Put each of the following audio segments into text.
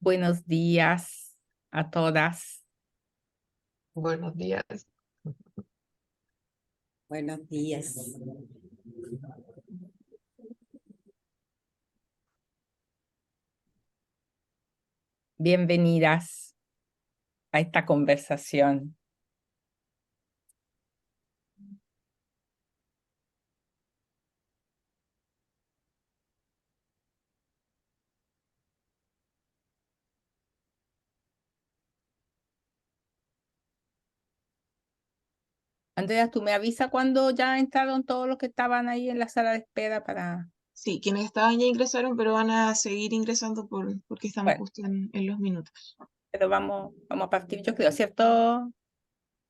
Buenos días a todas. Buenos días. Buenos días. Bienvenidas a esta conversación. Andrea, ¿tú me avisas cuando ya entraron todos los que estaban ahí en la sala de espera para... Sí, quienes estaban ya ingresaron, pero van a seguir ingresando porque estamos Bueno, justo en los minutos. pero vamos a partir, yo creo, ¿cierto,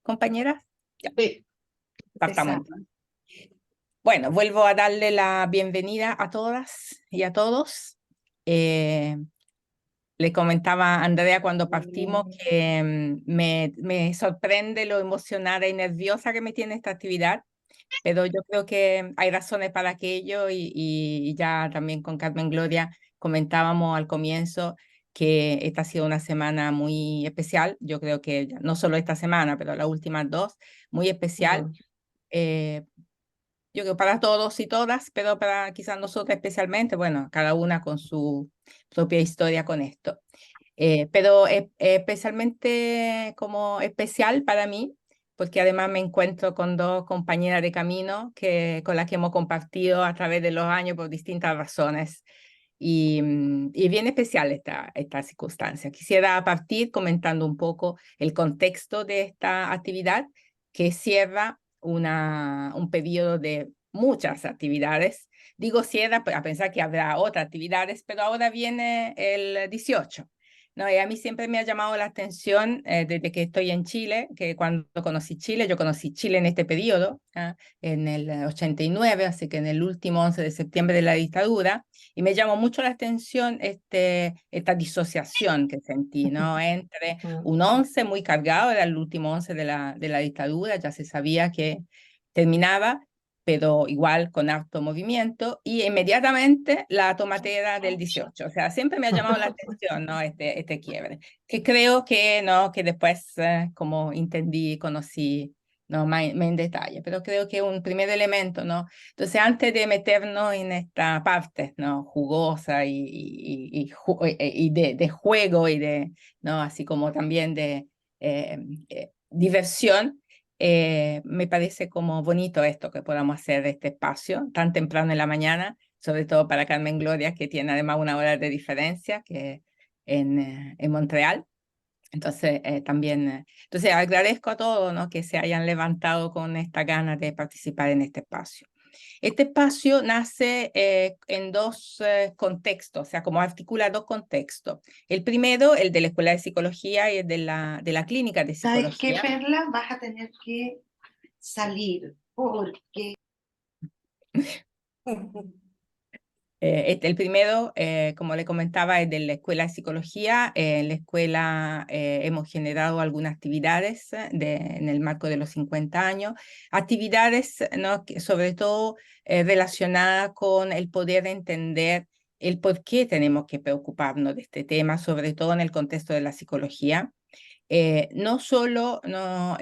compañeras? Ya, Sí. partamos Exacto. entonces. Bueno, vuelvo a darle la bienvenida a todas y a todos. Le comentaba a Andrea cuando partimos que me sorprende lo emocionada y nerviosa que me tiene esta actividad, pero yo creo que hay razones para aquello y ya también con Carmen Gloria comentábamos al comienzo que esta ha sido una semana muy especial. Yo creo que no solo esta semana, pero las últimas dos, muy especial. Mm. eh, yo creo para todos y todas, pero para quizás nosotros especialmente, bueno, cada una con su propia historia con esto. Pero especialmente como especial para mí, porque además me encuentro con dos compañeras de camino con las que hemos compartido a través de los años por distintas razones. Y bien especial esta circunstancia. Quisiera partir comentando un poco el contexto de esta actividad que cierra un periodo de muchas actividades. Digo cierra a pensar que habrá otras actividades, pero ahora viene el 18. No, y a mí siempre me ha llamado la atención desde que estoy en Chile, que cuando conocí Chile, yo conocí Chile en este periodo, en el 89, así que en el último 11 de septiembre de la dictadura, y me llamó mucho la atención esta disociación que sentí, ¿no? Entre Mm. un 11 muy cargado, era el último 11 de la dictadura, ya se sabía que terminaba, pero igual con harto movimiento, y inmediatamente la tomatera del 18. O sea, siempre me ha llamado la atención, ¿no? Este quiebre, que creo que, ¿no? Que después, como entendí, conocí, ¿no? Más en detalle, pero creo que un primer elemento, ¿no? Entonces, antes de meternos en esta parte, ¿no? Jugosa y de juego y de, ¿no? Así como también de diversión, me parece como bonito esto que podamos hacer de este espacio tan temprano en la mañana, sobre todo para Carmen Gloria, que tiene además una hora de diferencia que en Montreal. Entonces, entonces agradezco a todos, ¿no? Que se hayan levantado con esta gana de participar en este espacio. Este espacio nace en dos contextos, o sea, como articula dos contextos. El primero, el de la Escuela de Psicología y el de la Clínica de ¿Sabes qué, Psicología. Perla? Vas a tener que salir porque El primero, como le comentaba, es de la Escuela de Psicología. En la escuela hemos generado algunas actividades en el marco de los 50 años, actividades, ¿no? Que sobre todo relacionadas con el poder entender el por qué tenemos que preocuparnos de este tema, sobre todo en el contexto de la psicología. No solo no,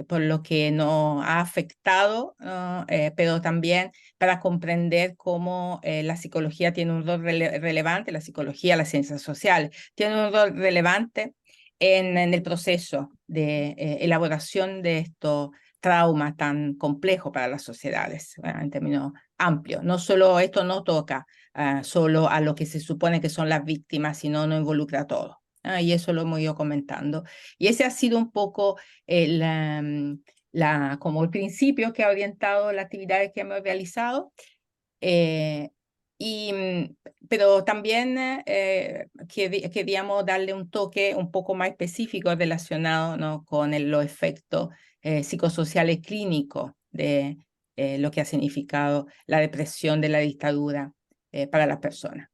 por lo que nos ha afectado, ¿no? Pero también para comprender cómo la psicología tiene un rol relevante, la psicología, las ciencias sociales, tiene un rol relevante en el proceso de elaboración de estos traumas tan complejos para las sociedades, en términos amplios. No solo esto no toca solo a lo que se supone que son las víctimas, sino no involucra a todos. Y eso lo hemos ido comentando. Y ese ha sido un poco como el principio que ha orientado las actividades que hemos realizado. Eh, pero también queríamos darle un toque un poco más específico relacionado, ¿no? Con los efectos psicosociales clínicos de lo que ha significado la depresión de la dictadura para las personas.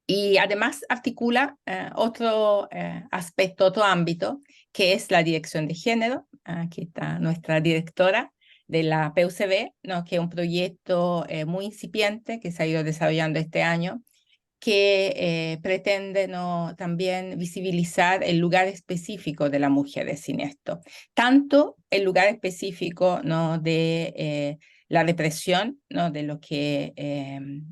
Y además articula otro aspecto, otro ámbito, que es la dirección de género. Aquí está nuestra directora de la PUCB, ¿no? Que es un proyecto muy incipiente que se ha ido desarrollando este año, que pretende, ¿no?, también visibilizar el lugar específico de las mujeres en esto. Tanto el lugar específico, ¿no?, de la represión, ¿no?, de lo que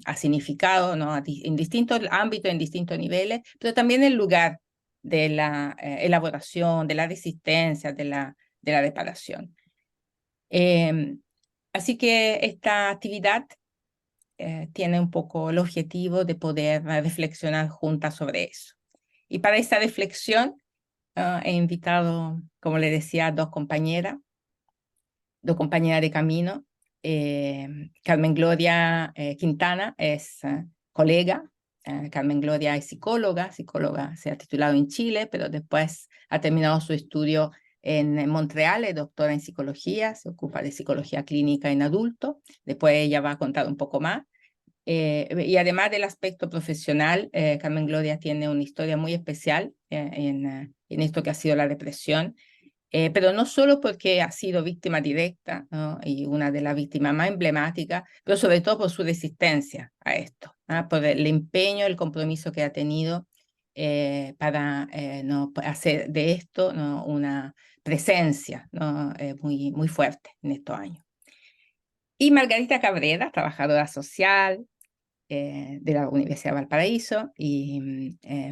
ha significado, ¿no?, en distintos ámbitos, en distintos niveles, pero también el lugar de la elaboración, de la resistencia, de la reparación. Así que esta actividad tiene un poco el objetivo de poder reflexionar juntas sobre eso. Y para esta reflexión he invitado, como le decía, dos compañeras de camino. Carmen Gloria Quintana es colega. Carmen Gloria es psicóloga, se ha titulado en Chile, pero después ha terminado su estudio en Montreal, es doctora en psicología, se ocupa de psicología clínica en adultos. Después ella va a contar un poco más. Y además del aspecto profesional, Carmen Gloria tiene una historia muy especial en esto que ha sido la represión, pero no solo porque ha sido víctima directa, ¿no?, y una de las víctimas más emblemáticas, pero sobre todo por su resistencia a esto, ¿no?, por el empeño, el compromiso que ha tenido para no hacer de esto, ¿no?, una presencia, ¿no?, muy, muy fuerte en estos años. Y Margarita Cabrera, trabajadora social, de la Universidad de Valparaíso y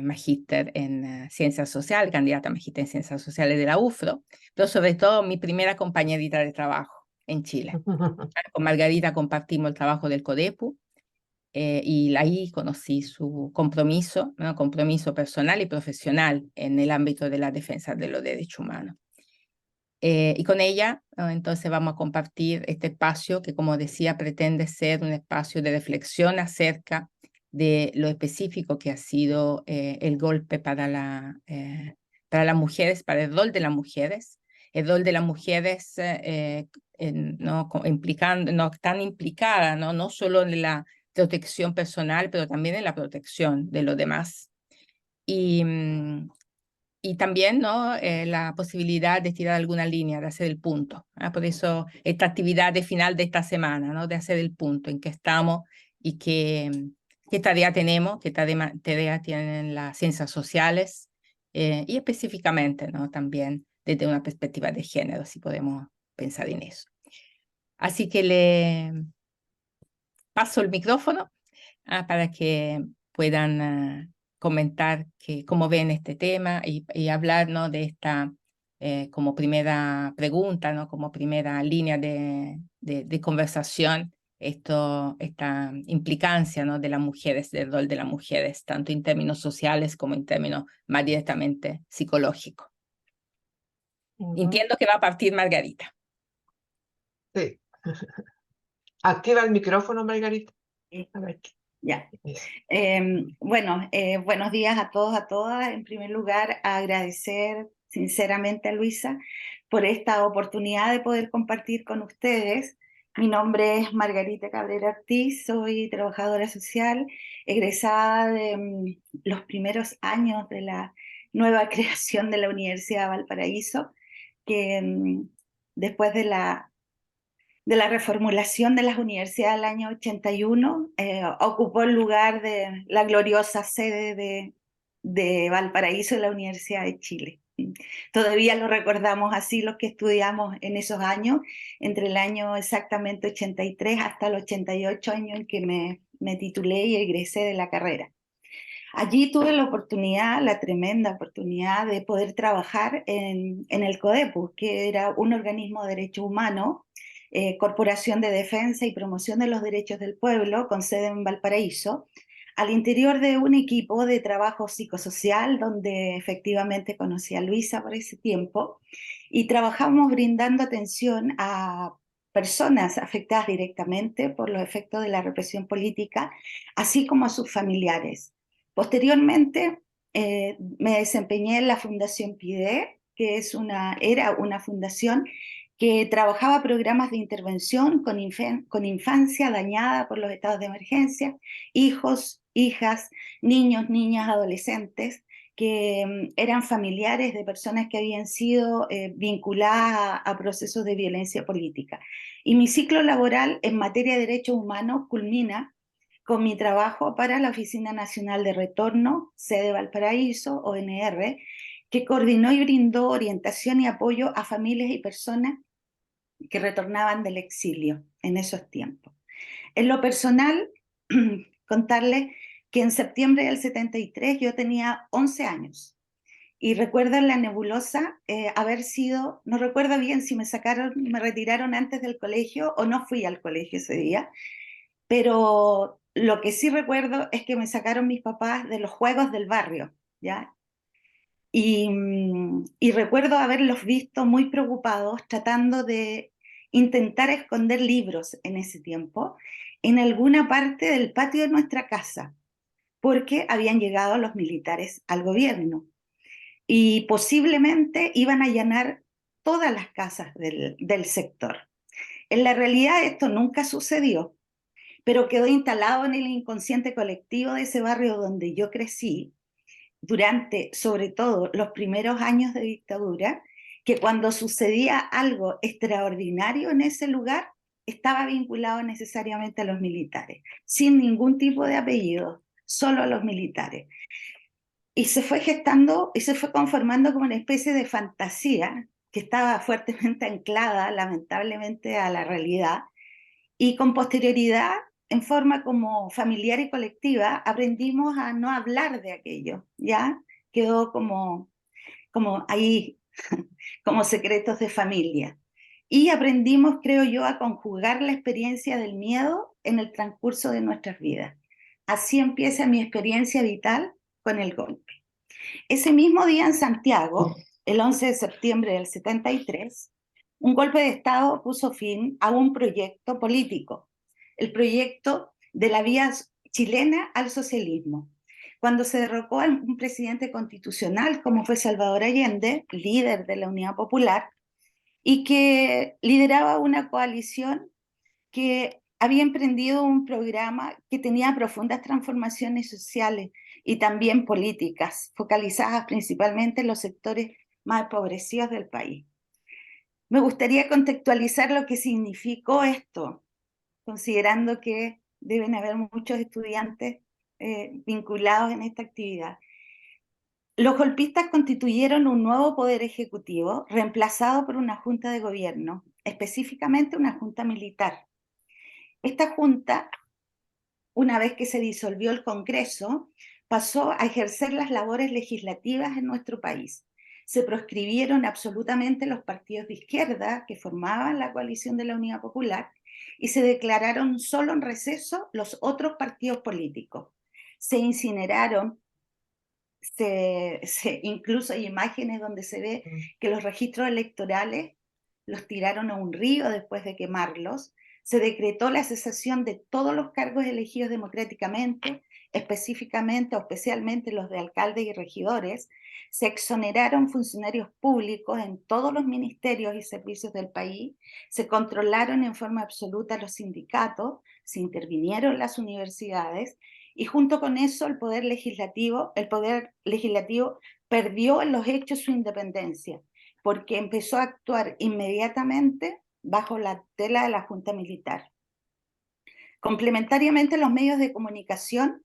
magíster en Ciencias Sociales, candidata a magíster en Ciencias Sociales de la UFRO, pero sobre todo mi primera compañerita de trabajo en Chile. Con Margarita compartimos el trabajo del CODEPU y ahí conocí su compromiso, ¿no?, compromiso personal y profesional en el ámbito de la defensa de los derechos humanos. Y con ella, entonces vamos a compartir este espacio que, como decía, pretende ser un espacio de reflexión acerca de lo específico que ha sido el golpe para las mujeres, para el rol de las mujeres, no, no tan implicada, no solo en la protección personal, pero también en la protección de los demás. Y también, ¿no?, la posibilidad de tirar alguna línea, de hacer el punto. Por eso esta actividad de final de esta semana, ¿no?, de hacer el punto en que estamos y qué tarea tenemos, qué tarea tienen las ciencias sociales y específicamente, ¿no?, también desde una perspectiva de género, si podemos pensar en eso. Así que le paso el micrófono para que puedan comentar cómo ven este tema y hablar, ¿no?, de esta como primera pregunta, ¿no?, como primera línea de conversación, esta implicancia, ¿no?, de las mujeres, del rol de las mujeres, tanto en términos sociales como en términos más directamente psicológicos. Entiendo que va a partir Margarita. Sí. Activa el micrófono, Margarita. A ver. Ya. Eso. Bueno, buenos días a todos, a todas. En primer lugar, agradecer sinceramente a Luisa por esta oportunidad de poder compartir con ustedes. Mi nombre es Margarita Cabrera Ortiz, soy trabajadora social, egresada de los primeros años de la nueva creación de la Universidad de Valparaíso, que después de la reformulación de las universidades del año 81, ocupó el lugar de la gloriosa sede de Valparaíso de la Universidad de Chile. Todavía lo recordamos así los que estudiamos en esos años, entre el año exactamente 83 hasta el 88, año en que me titulé y egresé de la carrera. Allí tuve la oportunidad, la tremenda oportunidad de poder trabajar en el CODEPU, que era un organismo de derechos humanos, Corporación de Defensa y Promoción de los Derechos del Pueblo, con sede en Valparaíso, al interior de un equipo de trabajo psicosocial, donde efectivamente conocí a Luisa por ese tiempo, y trabajamos brindando atención a personas afectadas directamente por los efectos de la represión política, así como a sus familiares. Posteriormente, me desempeñé en la Fundación PIDE, que era una fundación que trabajaba programas de intervención con infancia dañada por los estados de emergencia, hijos, hijas, niños, niñas, adolescentes, que eran familiares de personas que habían sido vinculadas a procesos de violencia política. Y mi ciclo laboral en materia de derechos humanos culmina con mi trabajo para la Oficina Nacional de Retorno, sede Valparaíso, ONR, que coordinó y brindó orientación y apoyo a familias y personas que retornaban del exilio en esos tiempos. En lo personal, contarles que en septiembre del 73 yo tenía 11 años y recuerdo en la nebulosa haber sido, no recuerdo bien si me retiraron antes del colegio o no fui al colegio ese día, pero lo que sí recuerdo es que me sacaron mis papás de los juegos del barrio, ¿ya? Y recuerdo haberlos visto muy preocupados, tratando de intentar esconder libros en ese tiempo en alguna parte del patio de nuestra casa, porque habían llegado los militares al gobierno y posiblemente iban a allanar todas las casas del sector. En la realidad esto nunca sucedió, pero quedó instalado en el inconsciente colectivo de ese barrio donde yo crecí, durante, sobre todo, los primeros años de dictadura, que cuando sucedía algo extraordinario en ese lugar, estaba vinculado necesariamente a los militares, sin ningún tipo de apellido, solo a los militares. Y se fue gestando y se fue conformando como una especie de fantasía que estaba fuertemente anclada, lamentablemente, a la realidad, y con posterioridad, en forma como familiar y colectiva, aprendimos a no hablar de aquello, ¿ya? Quedó como ahí, como secretos de familia. Y aprendimos, creo yo, a conjugar la experiencia del miedo en el transcurso de nuestras vidas. Así empieza mi experiencia vital con el golpe. Ese mismo día en Santiago, el 11 de septiembre del 73, un golpe de Estado puso fin a un proyecto político, el proyecto de la vía chilena al socialismo. Cuando se derrocó a un presidente constitucional como fue Salvador Allende, líder de la Unidad Popular, y que lideraba una coalición que había emprendido un programa que tenía profundas transformaciones sociales y también políticas, focalizadas principalmente en los sectores más empobrecidos del país. Me gustaría contextualizar lo que significó esto, considerando que deben haber muchos estudiantes vinculados en esta actividad. Los golpistas constituyeron un nuevo poder ejecutivo reemplazado por una junta de gobierno, específicamente una junta militar. Esta junta, una vez que se disolvió el Congreso, pasó a ejercer las labores legislativas en nuestro país. Se proscribieron absolutamente los partidos de izquierda que formaban la coalición de la Unidad Popular y se declararon solo en receso los otros partidos políticos. Se incineraron, incluso hay imágenes donde se ve que los registros electorales los tiraron a un río después de quemarlos. Se decretó la cesación de todos los cargos elegidos democráticamente, específicamente o especialmente los de alcaldes y regidores. Se exoneraron funcionarios públicos en todos los ministerios y servicios del país. Se controlaron en forma absoluta los sindicatos, se intervinieron las universidades y junto con eso el poder legislativo perdió en los hechos su independencia, porque empezó a actuar inmediatamente bajo la tutela de la Junta Militar. Complementariamente, los medios de comunicación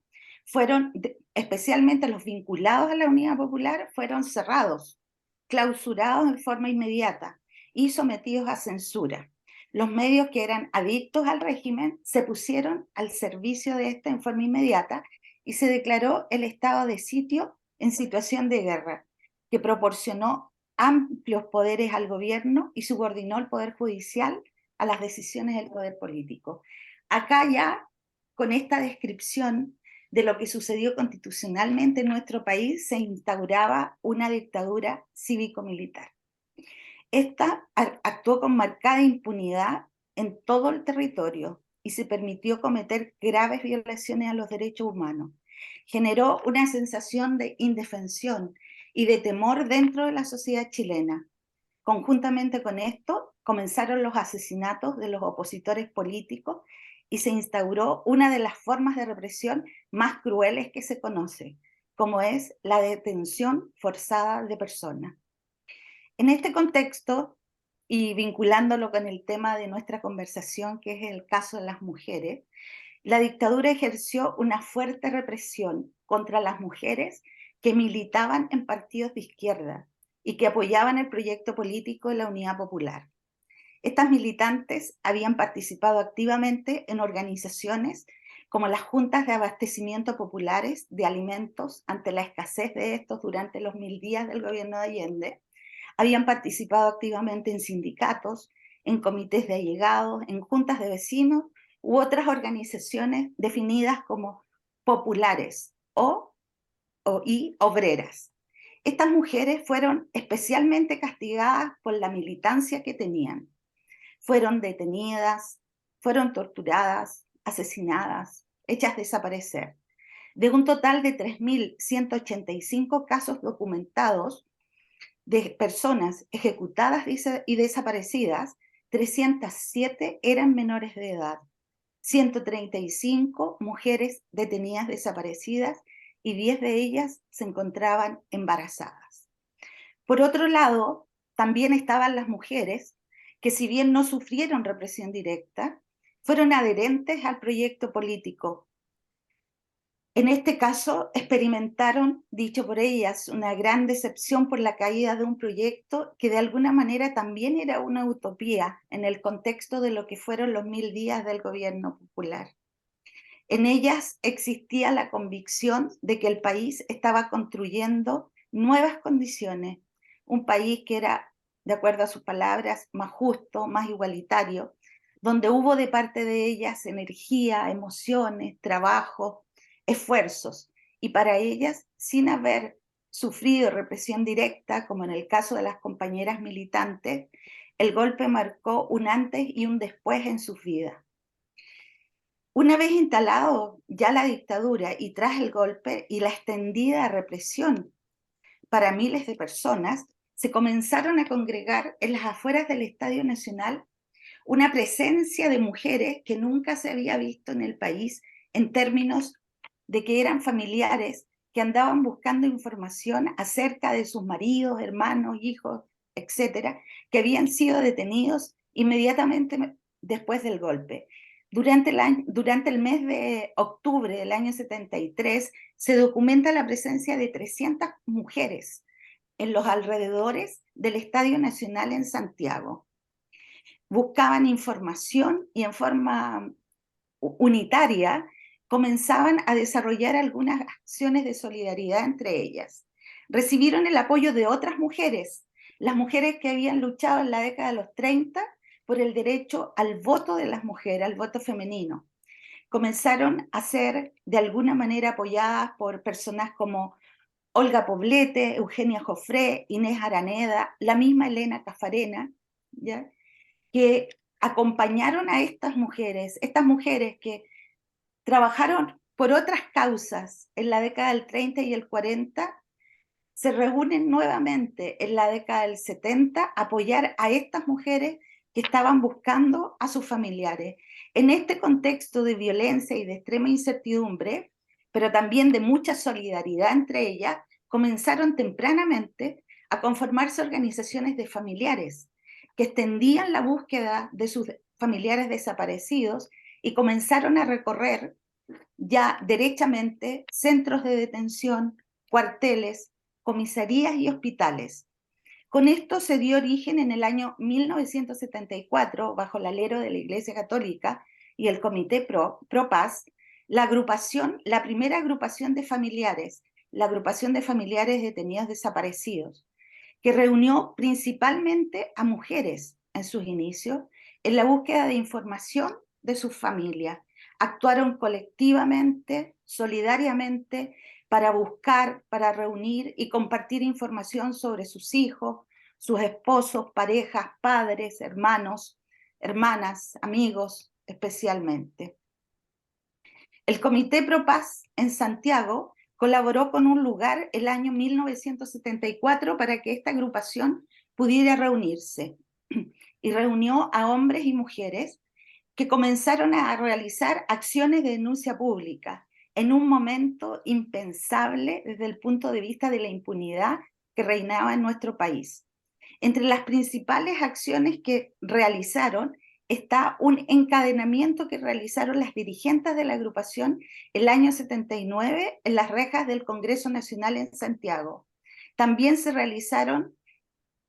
especialmente los vinculados a la Unidad Popular, fueron cerrados, clausurados en forma inmediata y sometidos a censura. Los medios que eran adictos al régimen se pusieron al servicio de esta en forma inmediata y se declaró el estado de sitio en situación de guerra, que proporcionó amplios poderes al gobierno y subordinó el poder judicial a las decisiones del poder político. Acá ya, con esta descripción de lo que sucedió constitucionalmente en nuestro país, se instauraba una dictadura cívico-militar. Esta actuó con marcada impunidad en todo el territorio y se permitió cometer graves violaciones a los derechos humanos. Generó una sensación de indefensión y de temor dentro de la sociedad chilena. Conjuntamente con esto, comenzaron los asesinatos de los opositores políticos y se instauró una de las formas de represión más crueles que se conoce, como es la detención forzada de personas. En este contexto, y vinculándolo con el tema de nuestra conversación, que es el caso de las mujeres, la dictadura ejerció una fuerte represión contra las mujeres que militaban en partidos de izquierda y que apoyaban el proyecto político de la Unidad Popular. Estas militantes habían participado activamente en organizaciones como las juntas de abastecimiento populares de alimentos ante la escasez de estos durante los 1000 días del gobierno de Allende. Habían participado activamente en sindicatos, en comités de allegados, en juntas de vecinos u otras organizaciones definidas como populares y obreras. Estas mujeres fueron especialmente castigadas por la militancia que tenían. Fueron detenidas, fueron torturadas, asesinadas, hechas desaparecer. De un total de 3.185 casos documentados de personas ejecutadas y desaparecidas, 307 eran menores de edad, 135 mujeres detenidas desaparecidas y 10 de ellas se encontraban embarazadas. Por otro lado, también estaban las mujeres que, si bien no sufrieron represión directa, fueron adherentes al proyecto político. En este caso, experimentaron, dicho por ellas, una gran decepción por la caída de un proyecto que de alguna manera también era una utopía en el contexto de lo que fueron los 1000 días del gobierno popular. En ellas existía la convicción de que el país estaba construyendo nuevas condiciones, un país que era, de acuerdo a sus palabras, más justo, más igualitario, donde hubo de parte de ellas energía, emociones, trabajo, esfuerzos, y para ellas, sin haber sufrido represión directa, como en el caso de las compañeras militantes, el golpe marcó un antes y un después en sus vidas. Una vez instalado ya la dictadura y tras el golpe y la extendida represión para miles de personas, se comenzaron a congregar en las afueras del Estadio Nacional una presencia de mujeres que nunca se había visto en el país en términos de que eran familiares que andaban buscando información acerca de sus maridos, hermanos, hijos, etcétera, que habían sido detenidos inmediatamente después del golpe. Durante el mes de octubre del año 73 se documenta la presencia de 300 mujeres en los alrededores del Estadio Nacional en Santiago. Buscaban información y en forma unitaria comenzaban a desarrollar algunas acciones de solidaridad entre ellas. Recibieron el apoyo de otras mujeres, las mujeres que habían luchado en la década de los 30 por el derecho al voto de las mujeres, al voto femenino. Comenzaron a ser de alguna manera apoyadas por personas como Olga Poblete, Eugenia Joffre, Inés Araneda, la misma Elena Cafarena, ¿ya?, que acompañaron a estas mujeres que trabajaron por otras causas en la década del 30 y el 40, se reúnen nuevamente en la década del 70 a apoyar a estas mujeres que estaban buscando a sus familiares. En este contexto de violencia y de extrema incertidumbre, pero también de mucha solidaridad entre ellas, comenzaron tempranamente a conformarse organizaciones de familiares que extendían la búsqueda de sus familiares desaparecidos y comenzaron a recorrer ya derechamente centros de detención, cuarteles, comisarías y hospitales. Con esto se dio origen en el año 1974, bajo el alero de la Iglesia Católica y el Comité Pro Paz, la primera agrupación de familiares, la agrupación de familiares detenidos desaparecidos, que reunió principalmente a mujeres en sus inicios en la búsqueda de información de sus familias. Actuaron colectivamente, solidariamente, para buscar, para reunir y compartir información sobre sus hijos, sus esposos, parejas, padres, hermanos, hermanas, amigos, especialmente. El Comité Pro Paz en Santiago colaboró con un lugar el año 1974 para que esta agrupación pudiera reunirse, y reunió a hombres y mujeres que comenzaron a realizar acciones de denuncia pública en un momento impensable desde el punto de vista de la impunidad que reinaba en nuestro país. Entre las principales acciones que realizaron está un encadenamiento que realizaron las dirigentes de la agrupación el año 79 en las rejas del Congreso Nacional en Santiago. También se realizaron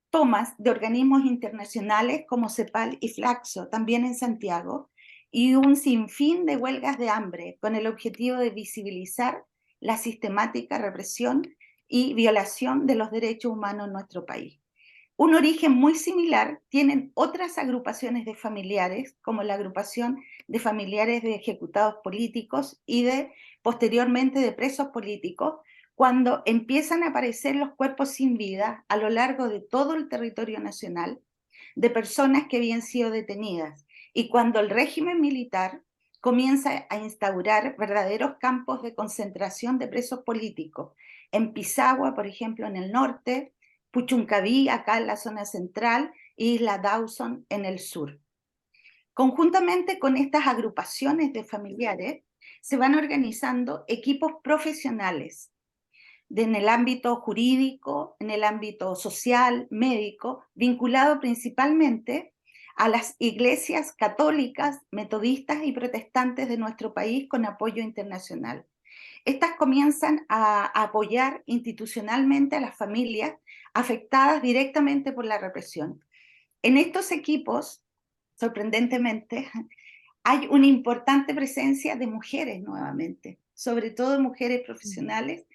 tomas de organismos internacionales como CEPAL y Flaxo, también en Santiago, y un sinfín de huelgas de hambre con el objetivo de visibilizar la sistemática represión y violación de los derechos humanos en nuestro país. Un origen muy similar tienen otras agrupaciones de familiares, como la agrupación de familiares de ejecutados políticos y posteriormente de presos políticos, cuando empiezan a aparecer los cuerpos sin vida a lo largo de todo el territorio nacional de personas que habían sido detenidas, y cuando el régimen militar comienza a instaurar verdaderos campos de concentración de presos políticos, en Pisagua, por ejemplo, en el norte, Puchuncaví, acá en la zona central, y Isla Dawson en el sur. Conjuntamente con estas agrupaciones de familiares, se van organizando equipos profesionales en el ámbito jurídico, en el ámbito social, médico, vinculado principalmente a las iglesias católicas, metodistas y protestantes de nuestro país con apoyo internacional. Estas comienzan a apoyar institucionalmente a las familias afectadas directamente por la represión. En estos equipos, sorprendentemente, hay una importante presencia de mujeres nuevamente, sobre todo mujeres profesionales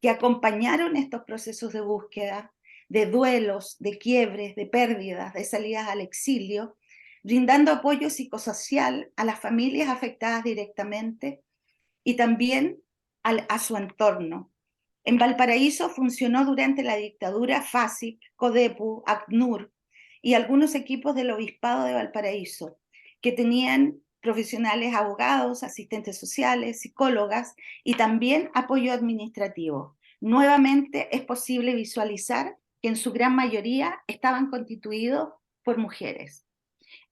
que acompañaron estos procesos de búsqueda, de duelos, de quiebres, de pérdidas, de salidas al exilio, brindando apoyo psicosocial a las familias afectadas directamente y también a su entorno. En Valparaíso funcionó durante la dictadura FASIC, CODEPU, ACNUR y algunos equipos del Obispado de Valparaíso, que tenían profesionales abogados, asistentes sociales, psicólogas y también apoyo administrativo. Nuevamente es posible visualizar que en su gran mayoría estaban constituidos por mujeres.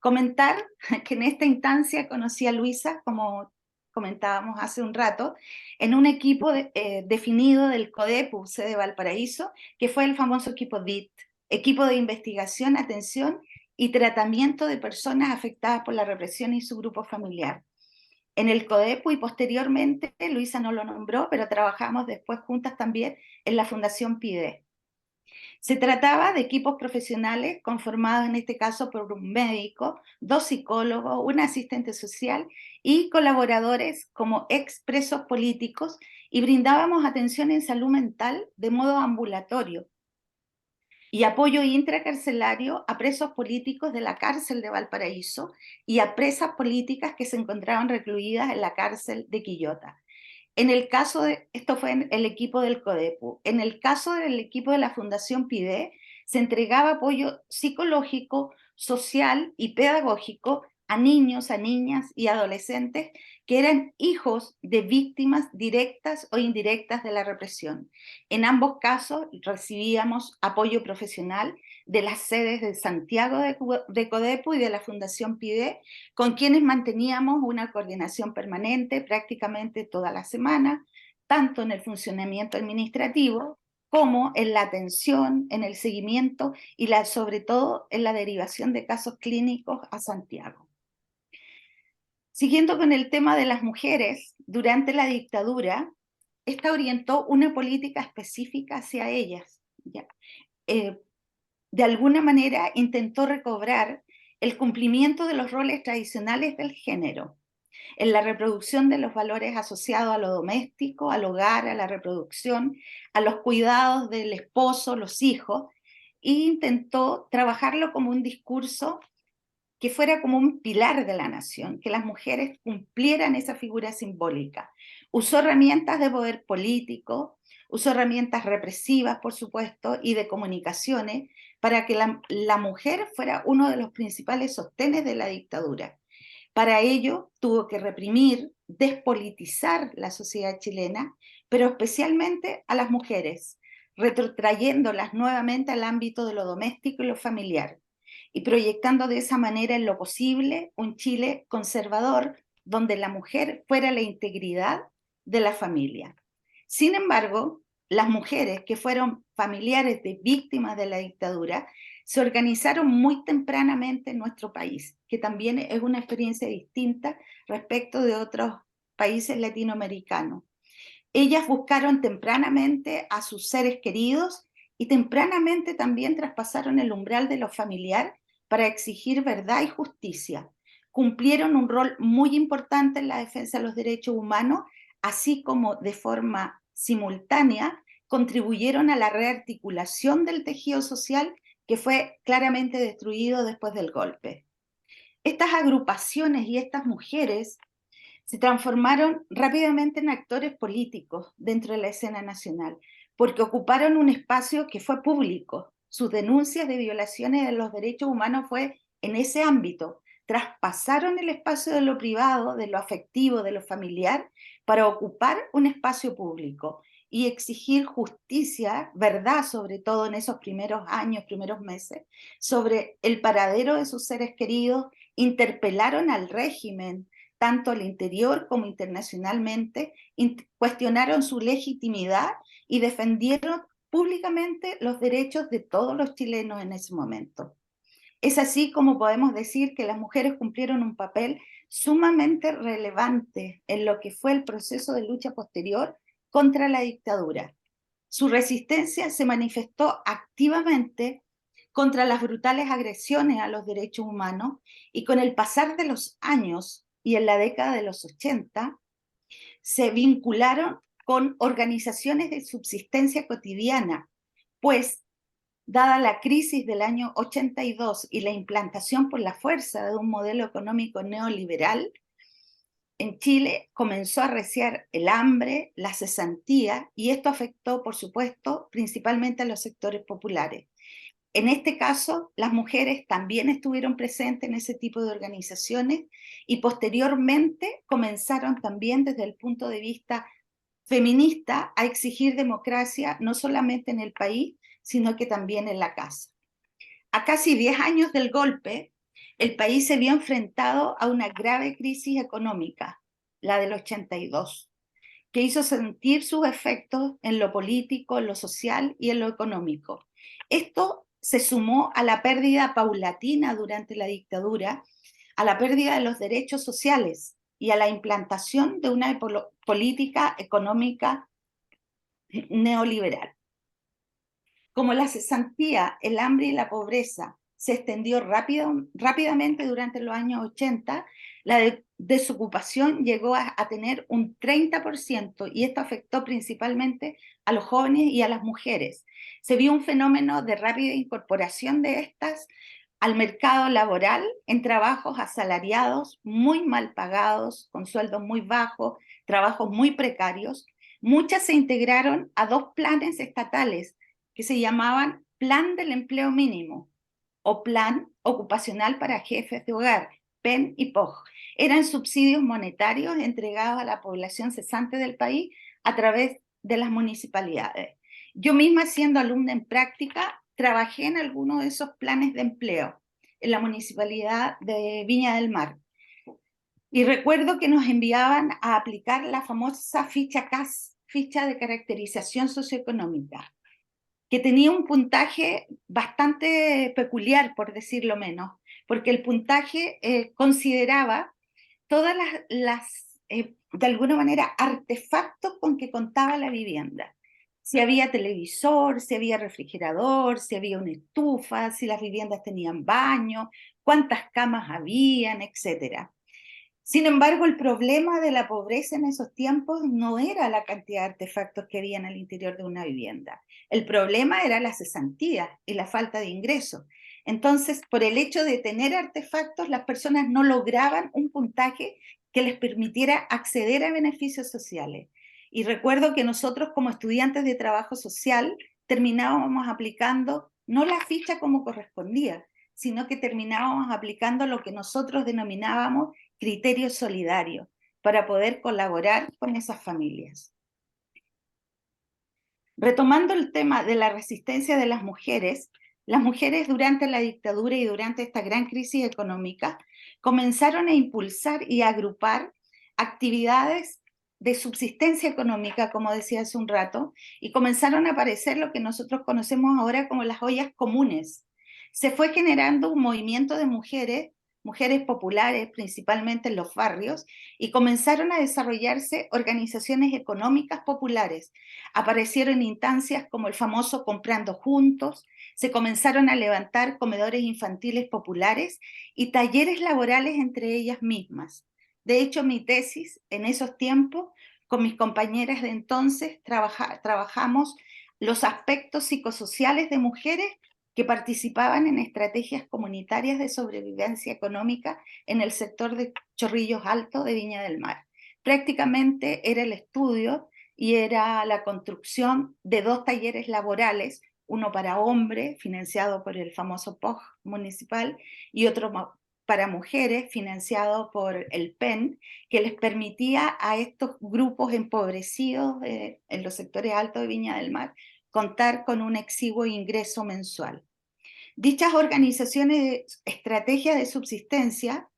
Comentar que en esta instancia conocí a Luisa, como comentábamos hace un rato, en un equipo definido del CODEPU, sede de Valparaíso, que fue el famoso equipo DIT, Equipo de Investigación, Atención y Tratamiento de Personas Afectadas por la Represión y su grupo familiar. En el CODEPU y posteriormente, Luisa no lo nombró, pero trabajamos después juntas también en la Fundación PIDE. Se trataba de equipos profesionales conformados en este caso por un médico, 2 psicólogos, un asistente social y colaboradores como expresos políticos, y brindábamos atención en salud mental de modo ambulatorio y apoyo intracarcelario a presos políticos de la cárcel de Valparaíso y a presas políticas que se encontraban recluidas en la cárcel de Quillota. En el caso esto fue en el equipo del CODEPU, en el caso del equipo de la Fundación PIDE, se entregaba apoyo psicológico, social y pedagógico a niños, a niñas y adolescentes que eran hijos de víctimas directas o indirectas de la represión. En ambos casos recibíamos apoyo profesional de las sedes de Santiago de CODEPU y de la Fundación PIDE, con quienes manteníamos una coordinación permanente prácticamente toda la semana, tanto en el funcionamiento administrativo como en la atención, en el seguimiento y sobre todo en la derivación de casos clínicos a Santiago. Siguiendo con el tema de las mujeres, durante la dictadura, esta orientó una política específica hacia ellas. De alguna manera intentó recobrar el cumplimiento de los roles tradicionales del género, en la reproducción de los valores asociados a lo doméstico, al hogar, a la reproducción, a los cuidados del esposo, los hijos, e intentó trabajarlo como un discurso que fuera como un pilar de la nación, que las mujeres cumplieran esa figura simbólica. Usó herramientas de poder político, usó herramientas represivas, por supuesto, y de comunicaciones, para que la mujer fuera uno de los principales sostenes de la dictadura. Para ello tuvo que reprimir, despolitizar la sociedad chilena, pero especialmente a las mujeres, retrotrayéndolas nuevamente al ámbito de lo doméstico y lo familiar, y proyectando de esa manera en lo posible un Chile conservador, donde la mujer fuera la integridad de la familia. Sin embargo, las mujeres que fueron familiares de víctimas de la dictadura se organizaron muy tempranamente en nuestro país, que también es una experiencia distinta respecto de otros países latinoamericanos. Ellas buscaron tempranamente a sus seres queridos y tempranamente también traspasaron el umbral de lo familiar para exigir verdad y justicia. Cumplieron un rol muy importante en la defensa de los derechos humanos, así como de forma simultánea contribuyeron a la rearticulación del tejido social que fue claramente destruido después del golpe. Estas agrupaciones y estas mujeres se transformaron rápidamente en actores políticos dentro de la escena nacional, porque ocuparon un espacio que fue público. Sus denuncias de violaciones de los derechos humanos fue en ese ámbito. Traspasaron el espacio de lo privado, de lo afectivo, de lo familiar, para ocupar un espacio público y exigir justicia, verdad, sobre todo en esos primeros años, primeros meses, sobre el paradero de sus seres queridos. Interpelaron al régimen, tanto al interior como internacionalmente, cuestionaron su legitimidad y defendieron públicamente los derechos de todos los chilenos en ese momento. Es así como podemos decir que las mujeres cumplieron un papel sumamente relevante en lo que fue el proceso de lucha posterior contra la dictadura. Su resistencia se manifestó activamente contra las brutales agresiones a los derechos humanos y con el pasar de los años y en la década de los 80 se vincularon con organizaciones de subsistencia cotidiana, pues dada la crisis del año 82 y la implantación por la fuerza de un modelo económico neoliberal, en Chile comenzó a arreciar el hambre, la cesantía, y esto afectó, por supuesto, principalmente a los sectores populares. En este caso, las mujeres también estuvieron presentes en ese tipo de organizaciones y posteriormente comenzaron también desde el punto de vista feminista a exigir democracia no solamente en el país, sino que también en la casa. A casi 10 años del golpe, el país se vio enfrentado a una grave crisis económica, la del 82, que hizo sentir sus efectos en lo político, en lo social y en lo económico. Esto se sumó a la pérdida paulatina durante la dictadura, a la pérdida de los derechos sociales y a la implantación de una política económica neoliberal. Como la cesantía, el hambre y la pobreza se extendió rápidamente durante los años 80, la desocupación llegó a tener un 30% y esto afectó principalmente a los jóvenes y a las mujeres. Se vio un fenómeno de rápida incorporación de estas al mercado laboral en trabajos asalariados, muy mal pagados, con sueldos muy bajos, trabajos muy precarios. Muchas se integraron a 2 planes estatales que se llamaban Plan del Empleo Mínimo o Plan Ocupacional para Jefes de Hogar, PEN y POJ. Eran subsidios monetarios entregados a la población cesante del país a través de las municipalidades. Yo misma, siendo alumna en práctica, trabajé en algunos de esos planes de empleo en la municipalidad de Viña del Mar. Y recuerdo que nos enviaban a aplicar la famosa ficha CAS, ficha de caracterización socioeconómica, que tenía un puntaje bastante peculiar, por decirlo menos, porque el puntaje consideraba todas de alguna manera, artefactos con que contaba la vivienda. Si había televisor, si había refrigerador, si había una estufa, si las viviendas tenían baño, cuántas camas habían, etc. Sin embargo, el problema de la pobreza en esos tiempos no era la cantidad de artefactos que había en el interior de una vivienda. El problema era la cesantía y la falta de ingresos. Entonces, por el hecho de tener artefactos, las personas no lograban un puntaje que les permitiera acceder a beneficios sociales. Y recuerdo que nosotros, como estudiantes de trabajo social, terminábamos aplicando no la ficha como correspondía, sino que terminábamos aplicando lo que nosotros denominábamos criterio solidario para poder colaborar con esas familias. Retomando el tema de la resistencia de las mujeres durante la dictadura y durante esta gran crisis económica comenzaron a impulsar y a agrupar actividades de subsistencia económica, como decía hace un rato, y comenzaron a aparecer lo que nosotros conocemos ahora como las ollas comunes. se fue generando un movimiento de mujeres populares, principalmente en los barrios, y comenzaron a desarrollarse organizaciones económicas populares. Aparecieron instancias como el famoso Comprando Juntos, se comenzaron a levantar comedores infantiles populares y talleres laborales entre ellas mismas. De hecho, mi tesis en esos tiempos, con mis compañeras de entonces, trabajamos los aspectos psicosociales de mujeres que participaban en estrategias comunitarias de sobrevivencia económica en el sector de Chorrillos Altos de Viña del Mar. Prácticamente era el estudio y era la construcción de 2 talleres laborales, uno para hombres, financiado por el famoso POG municipal, y otro para mujeres, financiado por el PEN, que les permitía a estos grupos empobrecidos en los sectores altos de Viña del Mar contar con un exiguo ingreso mensual. Dichas organizaciones de estrategia de subsistencia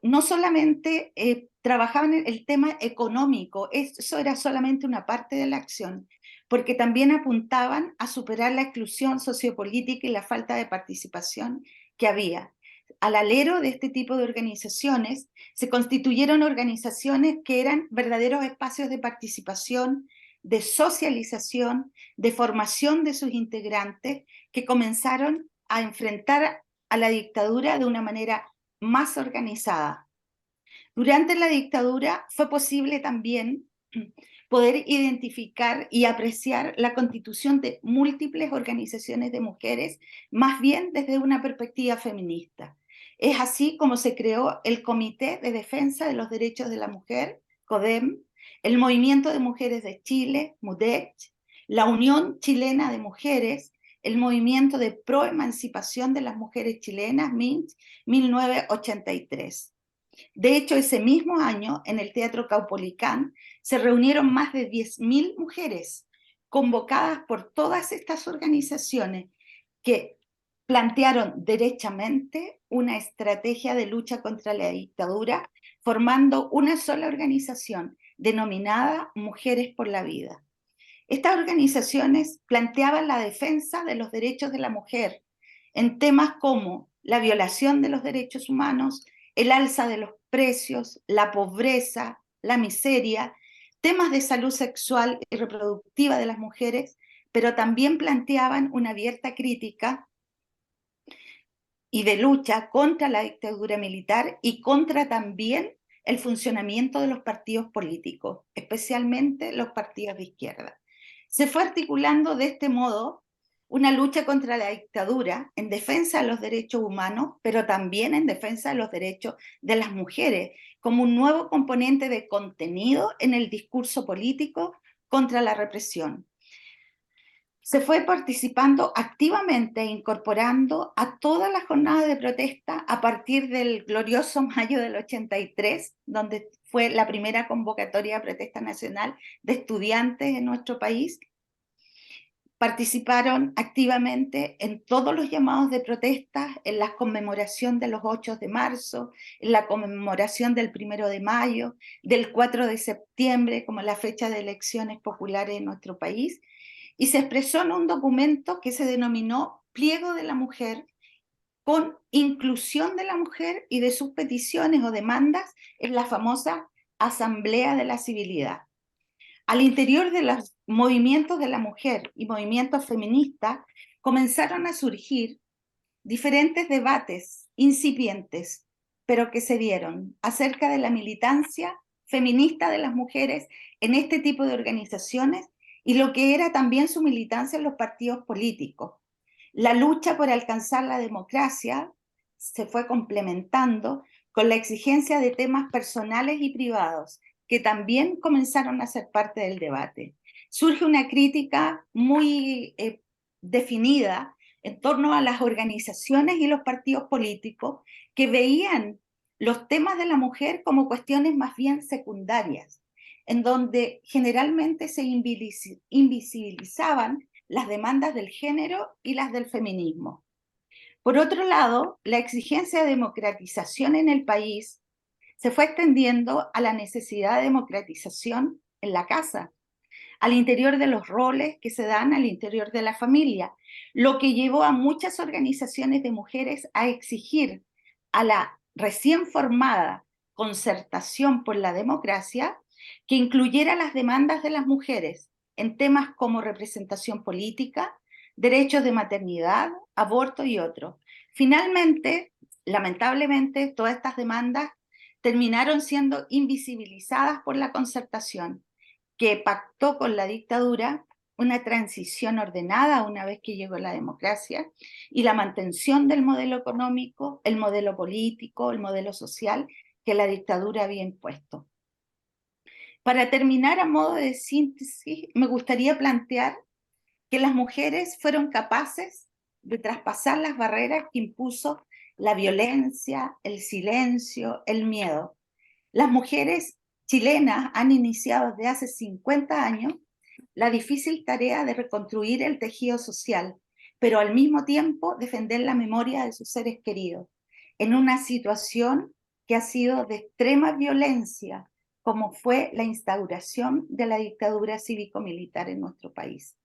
no solamente trabajaban en el tema económico, eso era solamente una parte de la acción, porque también apuntaban a superar la exclusión sociopolítica y la falta de participación que había. Al alero de este tipo de organizaciones se constituyeron organizaciones que eran verdaderos espacios de participación, de socialización, de formación de sus integrantes, que comenzaron a enfrentar a la dictadura de una manera más organizada. Durante la dictadura fue posible también poder identificar y apreciar la constitución de múltiples organizaciones de mujeres, más bien desde una perspectiva feminista. Es así como se creó el Comité de Defensa de los Derechos de la Mujer, CODEM, el Movimiento de Mujeres de Chile, MUDECH, la Unión Chilena de Mujeres, el Movimiento de Proemancipación de las Mujeres Chilenas, MINCH, 1983. De hecho, ese mismo año, en el Teatro Caupolicán, se reunieron más de 10.000 mujeres convocadas por todas estas organizaciones que plantearon derechamente una estrategia de lucha contra la dictadura, formando una sola organización denominada Mujeres por la Vida. Estas organizaciones planteaban la defensa de los derechos de la mujer en temas como la violación de los derechos humanos, el alza de los precios, la pobreza, la miseria, temas de salud sexual y reproductiva de las mujeres, pero también planteaban una abierta crítica y de lucha contra la dictadura militar y contra también el funcionamiento de los partidos políticos, especialmente los partidos de izquierda. Se fue articulando de este modo una lucha contra la dictadura en defensa de los derechos humanos, pero también en defensa de los derechos de las mujeres, como un nuevo componente de contenido en el discurso político contra la represión. Se fue participando activamente e incorporando a todas las jornadas de protesta a partir del glorioso mayo del 83, donde fue la primera convocatoria de protesta nacional de estudiantes en nuestro país. Participaron activamente en todos los llamados de protesta, en la conmemoración de los 8 de marzo, en la conmemoración del 1 de mayo, del 4 de septiembre, como la fecha de elecciones populares en nuestro país, y se expresó en un documento que se denominó Pliego de la Mujer, con inclusión de la mujer y de sus peticiones o demandas en la famosa Asamblea de la Civilidad. Al interior de los movimientos de la mujer y movimientos feministas comenzaron a surgir diferentes debates incipientes, pero que se dieron acerca de la militancia feminista de las mujeres en este tipo de organizaciones y lo que era también su militancia en los partidos políticos. La lucha por alcanzar la democracia se fue complementando con la exigencia de temas personales y privados, que también comenzaron a ser parte del debate. Surge una crítica muy definida en torno a las organizaciones y los partidos políticos que veían los temas de la mujer como cuestiones más bien secundarias, en donde generalmente se invisibilizaban las demandas del género y las del feminismo. Por otro lado, la exigencia de democratización en el país se fue extendiendo a la necesidad de democratización en la casa, al interior de los roles que se dan al interior de la familia, lo que llevó a muchas organizaciones de mujeres a exigir a la recién formada Concertación por la Democracia que incluyera las demandas de las mujeres en temas como representación política, derechos de maternidad, aborto y otros. Finalmente, lamentablemente, todas estas demandas terminaron siendo invisibilizadas por la Concertación, que pactó con la dictadura una transición ordenada una vez que llegó la democracia y la mantención del modelo económico, el modelo político, el modelo social que la dictadura había impuesto. Para terminar, a modo de síntesis, me gustaría plantear que las mujeres fueron capaces de traspasar las barreras que impuso la violencia, el silencio, el miedo. Las mujeres chilenas han iniciado desde hace 50 años la difícil tarea de reconstruir el tejido social, pero al mismo tiempo defender la memoria de sus seres queridos, en una situación que ha sido de extrema violencia, como fue la instauración de la dictadura cívico-militar en nuestro país.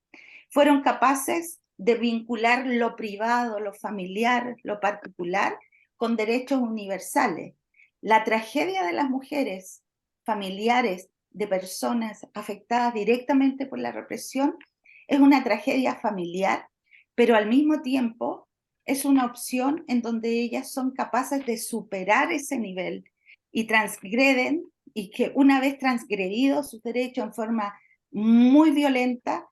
Fueron capaces de vincular lo privado, lo familiar, lo particular, con derechos universales. La tragedia de las mujeres familiares de personas afectadas directamente por la represión es una tragedia familiar, pero al mismo tiempo es una opción en donde ellas son capaces de superar ese nivel y transgreden, y que una vez transgredidos sus derechos en forma muy violenta,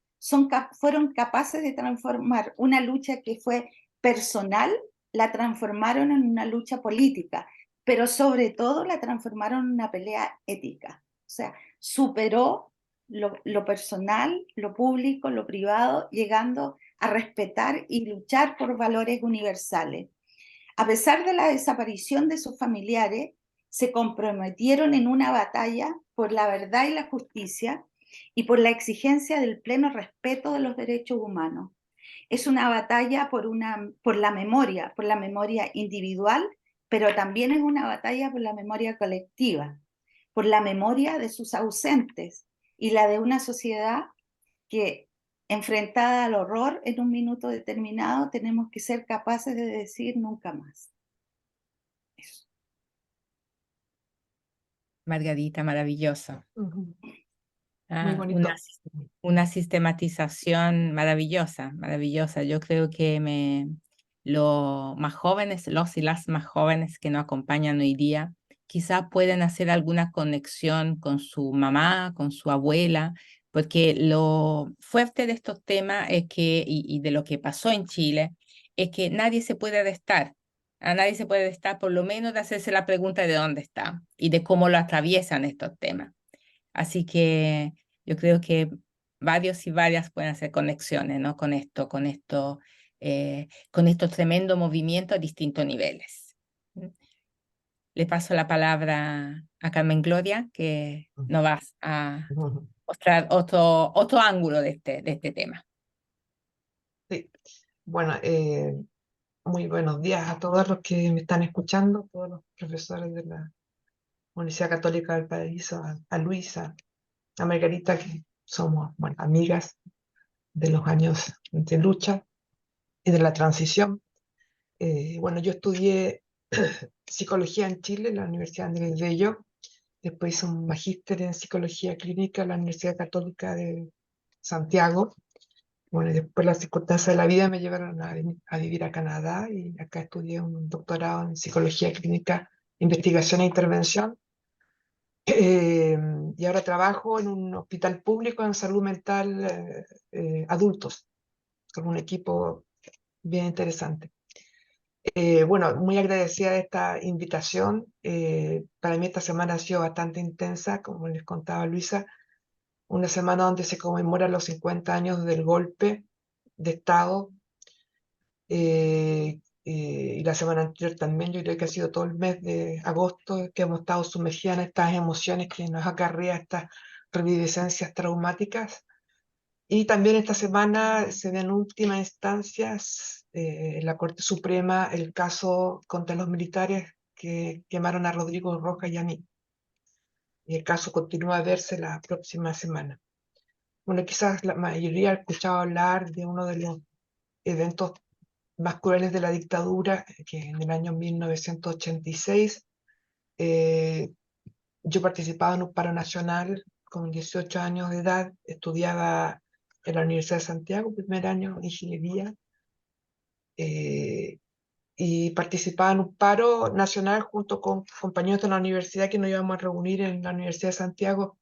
fueron capaces de transformar una lucha que fue personal, la transformaron en una lucha política, pero sobre todo la transformaron en una pelea ética. O sea, superó lo personal, lo público, lo privado, llegando a respetar y luchar por valores universales. A pesar de la desaparición de sus familiares, se comprometieron en una batalla por la verdad y la justicia y por la exigencia del pleno respeto de los derechos humanos. Es una batalla por la memoria individual, pero también es una batalla por la memoria colectiva, por la memoria de sus ausentes y la de una sociedad que, enfrentada al horror en un minuto determinado, tenemos que ser capaces de decir nunca más. Eso. Margarita, maravilloso. Muy Ah, bonito. una sistematización maravillosa, maravillosa. Yo creo que los más jóvenes, los y las más jóvenes que nos acompañan hoy día, quizás pueden hacer alguna conexión con su mamá, con su abuela, porque lo fuerte de estos temas es que, y de lo que pasó en Chile, es que nadie se puede restar. A nadie se puede restar, por lo menos, de hacerse la pregunta de dónde está y de cómo lo atraviesan estos temas. Así que yo creo que varios y varias pueden hacer conexiones, ¿no? Con estos tremendos movimientos a distintos niveles. Le paso la palabra a Carmen Gloria, que nos va a mostrar otro ángulo de este tema. Sí. Bueno, muy buenos días a todos los que me están escuchando, todos los profesores de la Universidad Católica del Paraíso, a Luisa, a Margarita, que somos, bueno, amigas de los años de lucha y de la transición. Bueno, yo estudié psicología en Chile, en la Universidad Andrés Bello. Después hice un magíster en psicología clínica en la Universidad Católica de Santiago. Bueno, y después las circunstancias de la vida me llevaron a vivir a Canadá y acá estudié un doctorado en psicología clínica, investigación e intervención. Y ahora trabajo en un hospital público en salud mental adultos, con un equipo bien interesante. Bueno, muy agradecida de esta invitación. Para mí esta semana ha sido bastante intensa, como les contaba Luisa, una semana donde se conmemoran los 50 años del golpe de Estado, y la semana anterior también. Yo creo que ha sido todo el mes de agosto que hemos estado sumergidas en estas emociones que nos acarrea estas reviviscencias traumáticas. Y también esta semana se ve en última instancia en la Corte Suprema el caso contra los militares que quemaron a Rodrigo Rojas y a mí. Y el caso continúa a verse la próxima semana. Bueno, quizás la mayoría ha escuchado hablar de uno de los eventos más crueles de la dictadura, que en el año 1986 yo participaba en un paro nacional con 18 años de edad, estudiaba en la Universidad de Santiago, primer año de ingeniería, y participaba en un paro nacional junto con compañeros de la universidad que nos íbamos a reunir en la Universidad de Santiago.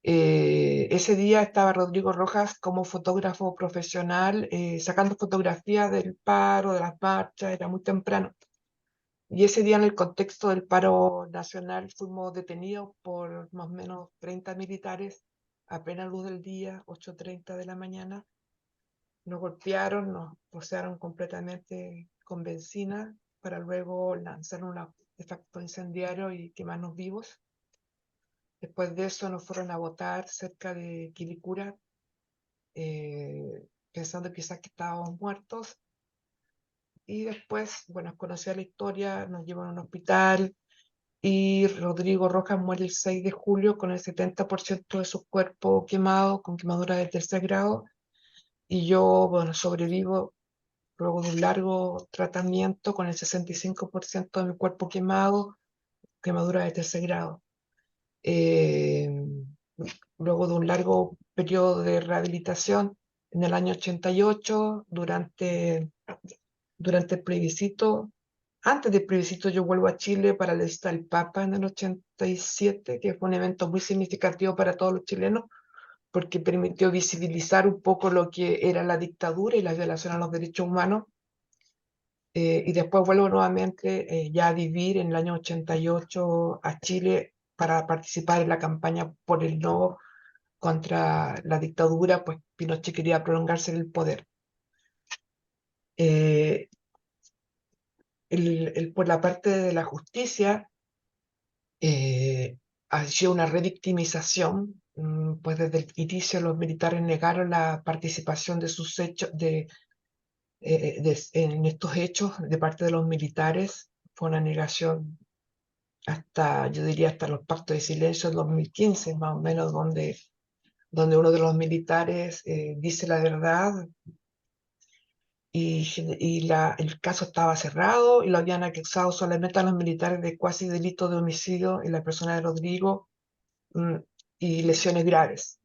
Ese día estaba Rodrigo Rojas como fotógrafo profesional, sacando fotografías del paro, de las marchas, era muy temprano. Y ese día, en el contexto del paro nacional, fuimos detenidos por más o menos 30 militares a plena luz del día, 8:30 de la mañana. Nos golpearon, nos rociaron completamente con benzina para luego lanzar un artefacto incendiario y quemarnos vivos. Después de eso nos fueron a botar cerca de Quilicura, pensando quizás que estábamos muertos. Y después, bueno, conocía la historia, nos llevan a un hospital y Rodrigo Rojas muere el 6 de julio con el 70% de su cuerpo quemado, con quemadura de 3er grado. Y yo, bueno, sobrevivo luego de un largo tratamiento con el 65% de mi cuerpo quemado, quemadura de 3er grado. Eh, Luego de un largo periodo de rehabilitación, en el año 88, durante el plebiscito, antes del plebiscito yo vuelvo a Chile para la visita del Papa en el 87, que fue un evento muy significativo para todos los chilenos, porque permitió visibilizar un poco lo que era la dictadura y la violación a los derechos humanos. Y después vuelvo nuevamente ya a vivir en el año 88 a Chile para participar en la campaña por el no contra la dictadura, pues Pinochet quería prolongarse en el poder. Por la parte de la justicia, ha sido una revictimización, pues desde el inicio los militares negaron la participación de sus hechos, en estos hechos de parte de los militares. Fue una negación hasta, yo diría, hasta los pactos de silencio del 2015, más o menos, donde uno de los militares dice la verdad el caso estaba cerrado y lo habían acusado solamente a los militares de cuasi delito de homicidio en la persona de Rodrigo, mm, y lesiones graves.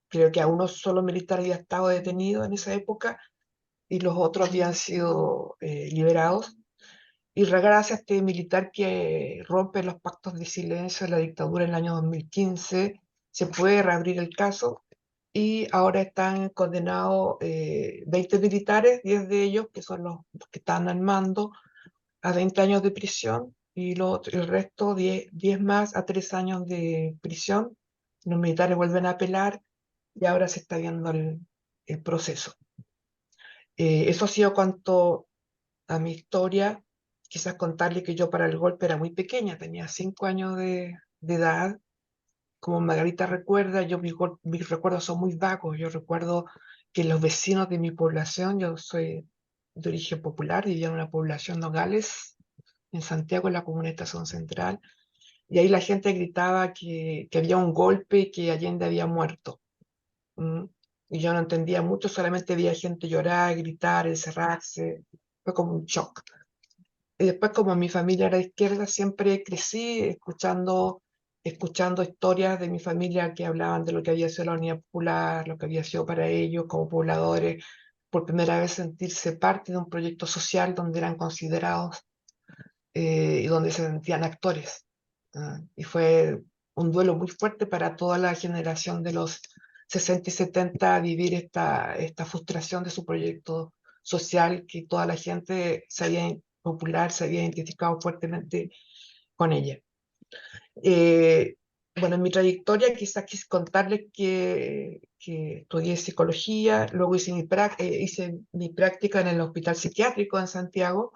Creo que a uno solo militar había estado detenido en esa época y los otros habían sido liberados. Y gracias a este militar que rompe los pactos de silencio de la dictadura en el año 2015, se puede reabrir el caso y ahora están condenados 20 militares, 10 de ellos, que son los que están al mando, a 20 años de prisión y el resto, 10 más, a 3 años de prisión. Los militares vuelven a apelar y ahora se está viendo el proceso. Eso ha sido cuanto a mi historia. Quizás contarle que yo para el golpe era muy pequeña, tenía 5 años de edad. Como Margarita recuerda, mis recuerdos son muy vagos. Yo recuerdo que los vecinos de mi población, yo soy de origen popular, vivía en una población Nogales, en Santiago, en la comuna de Estación Central, y ahí la gente gritaba que había un golpe y que Allende había muerto. ¿Mm? Y yo no entendía mucho, solamente veía gente llorar, gritar, encerrarse. Fue como un shock. Y después, como mi familia era de izquierda, siempre crecí escuchando historias de mi familia que hablaban de lo que había sido la Unidad Popular, lo que había sido para ellos como pobladores, por primera vez sentirse parte de un proyecto social donde eran considerados y donde se sentían actores. Y fue un duelo muy fuerte para toda la generación de los 60 y 70 vivir esta frustración de su proyecto social, que toda la gente popular se había identificado fuertemente con ella. Bueno, en mi trayectoria quizás quise contarles que estudié psicología, luego hice mi práctica en el hospital psiquiátrico en Santiago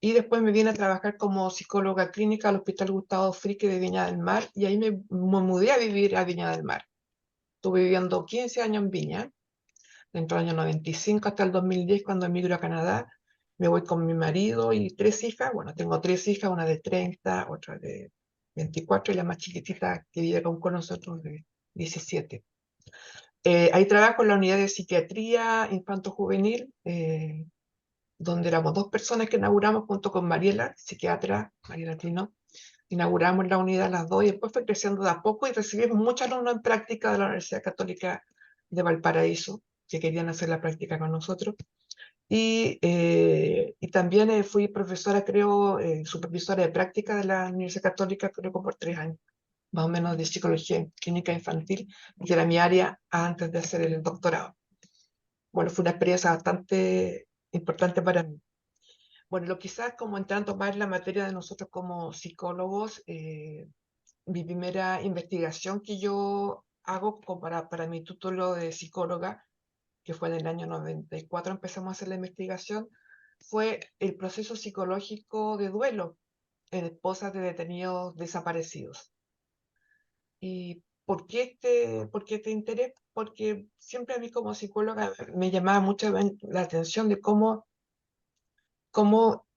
y después me vine a trabajar como psicóloga clínica al Hospital Gustavo Fricke de Viña del Mar y ahí me mudé a vivir a Viña del Mar. Estuve viviendo 15 años en Viña, dentro del año 95 hasta el 2010 cuando emigro a Canadá. Me voy con mi marido y 3 hijas. Bueno, tengo 3 hijas, una de 30, otra de 24 y la más chiquitita que vive con nosotros de 17. Ahí trabajo en la unidad de psiquiatría infanto-juvenil, donde éramos 2 personas que inauguramos junto con Mariela, psiquiatra, Mariela Tino. Inauguramos la unidad las dos y después fue creciendo de a poco y recibimos muchos alumnos en práctica de la Universidad Católica de Valparaíso que querían hacer la práctica con nosotros. Y también fui profesora, creo, supervisora de práctica de la Universidad Católica, creo que por 3 años, más o menos de psicología clínica infantil, que era mi área antes de hacer el doctorado. Bueno, fue una experiencia bastante importante para mí. Bueno, lo quizás como entrando más en la materia de nosotros como psicólogos, mi primera investigación que yo hago para mi título de psicóloga, que fue en el año 94, empezamos a hacer la investigación, fue el proceso psicológico de duelo en esposas de detenidos desaparecidos. ¿Y por qué este interés? Porque siempre a mí como psicóloga me llamaba mucho la atención de cómo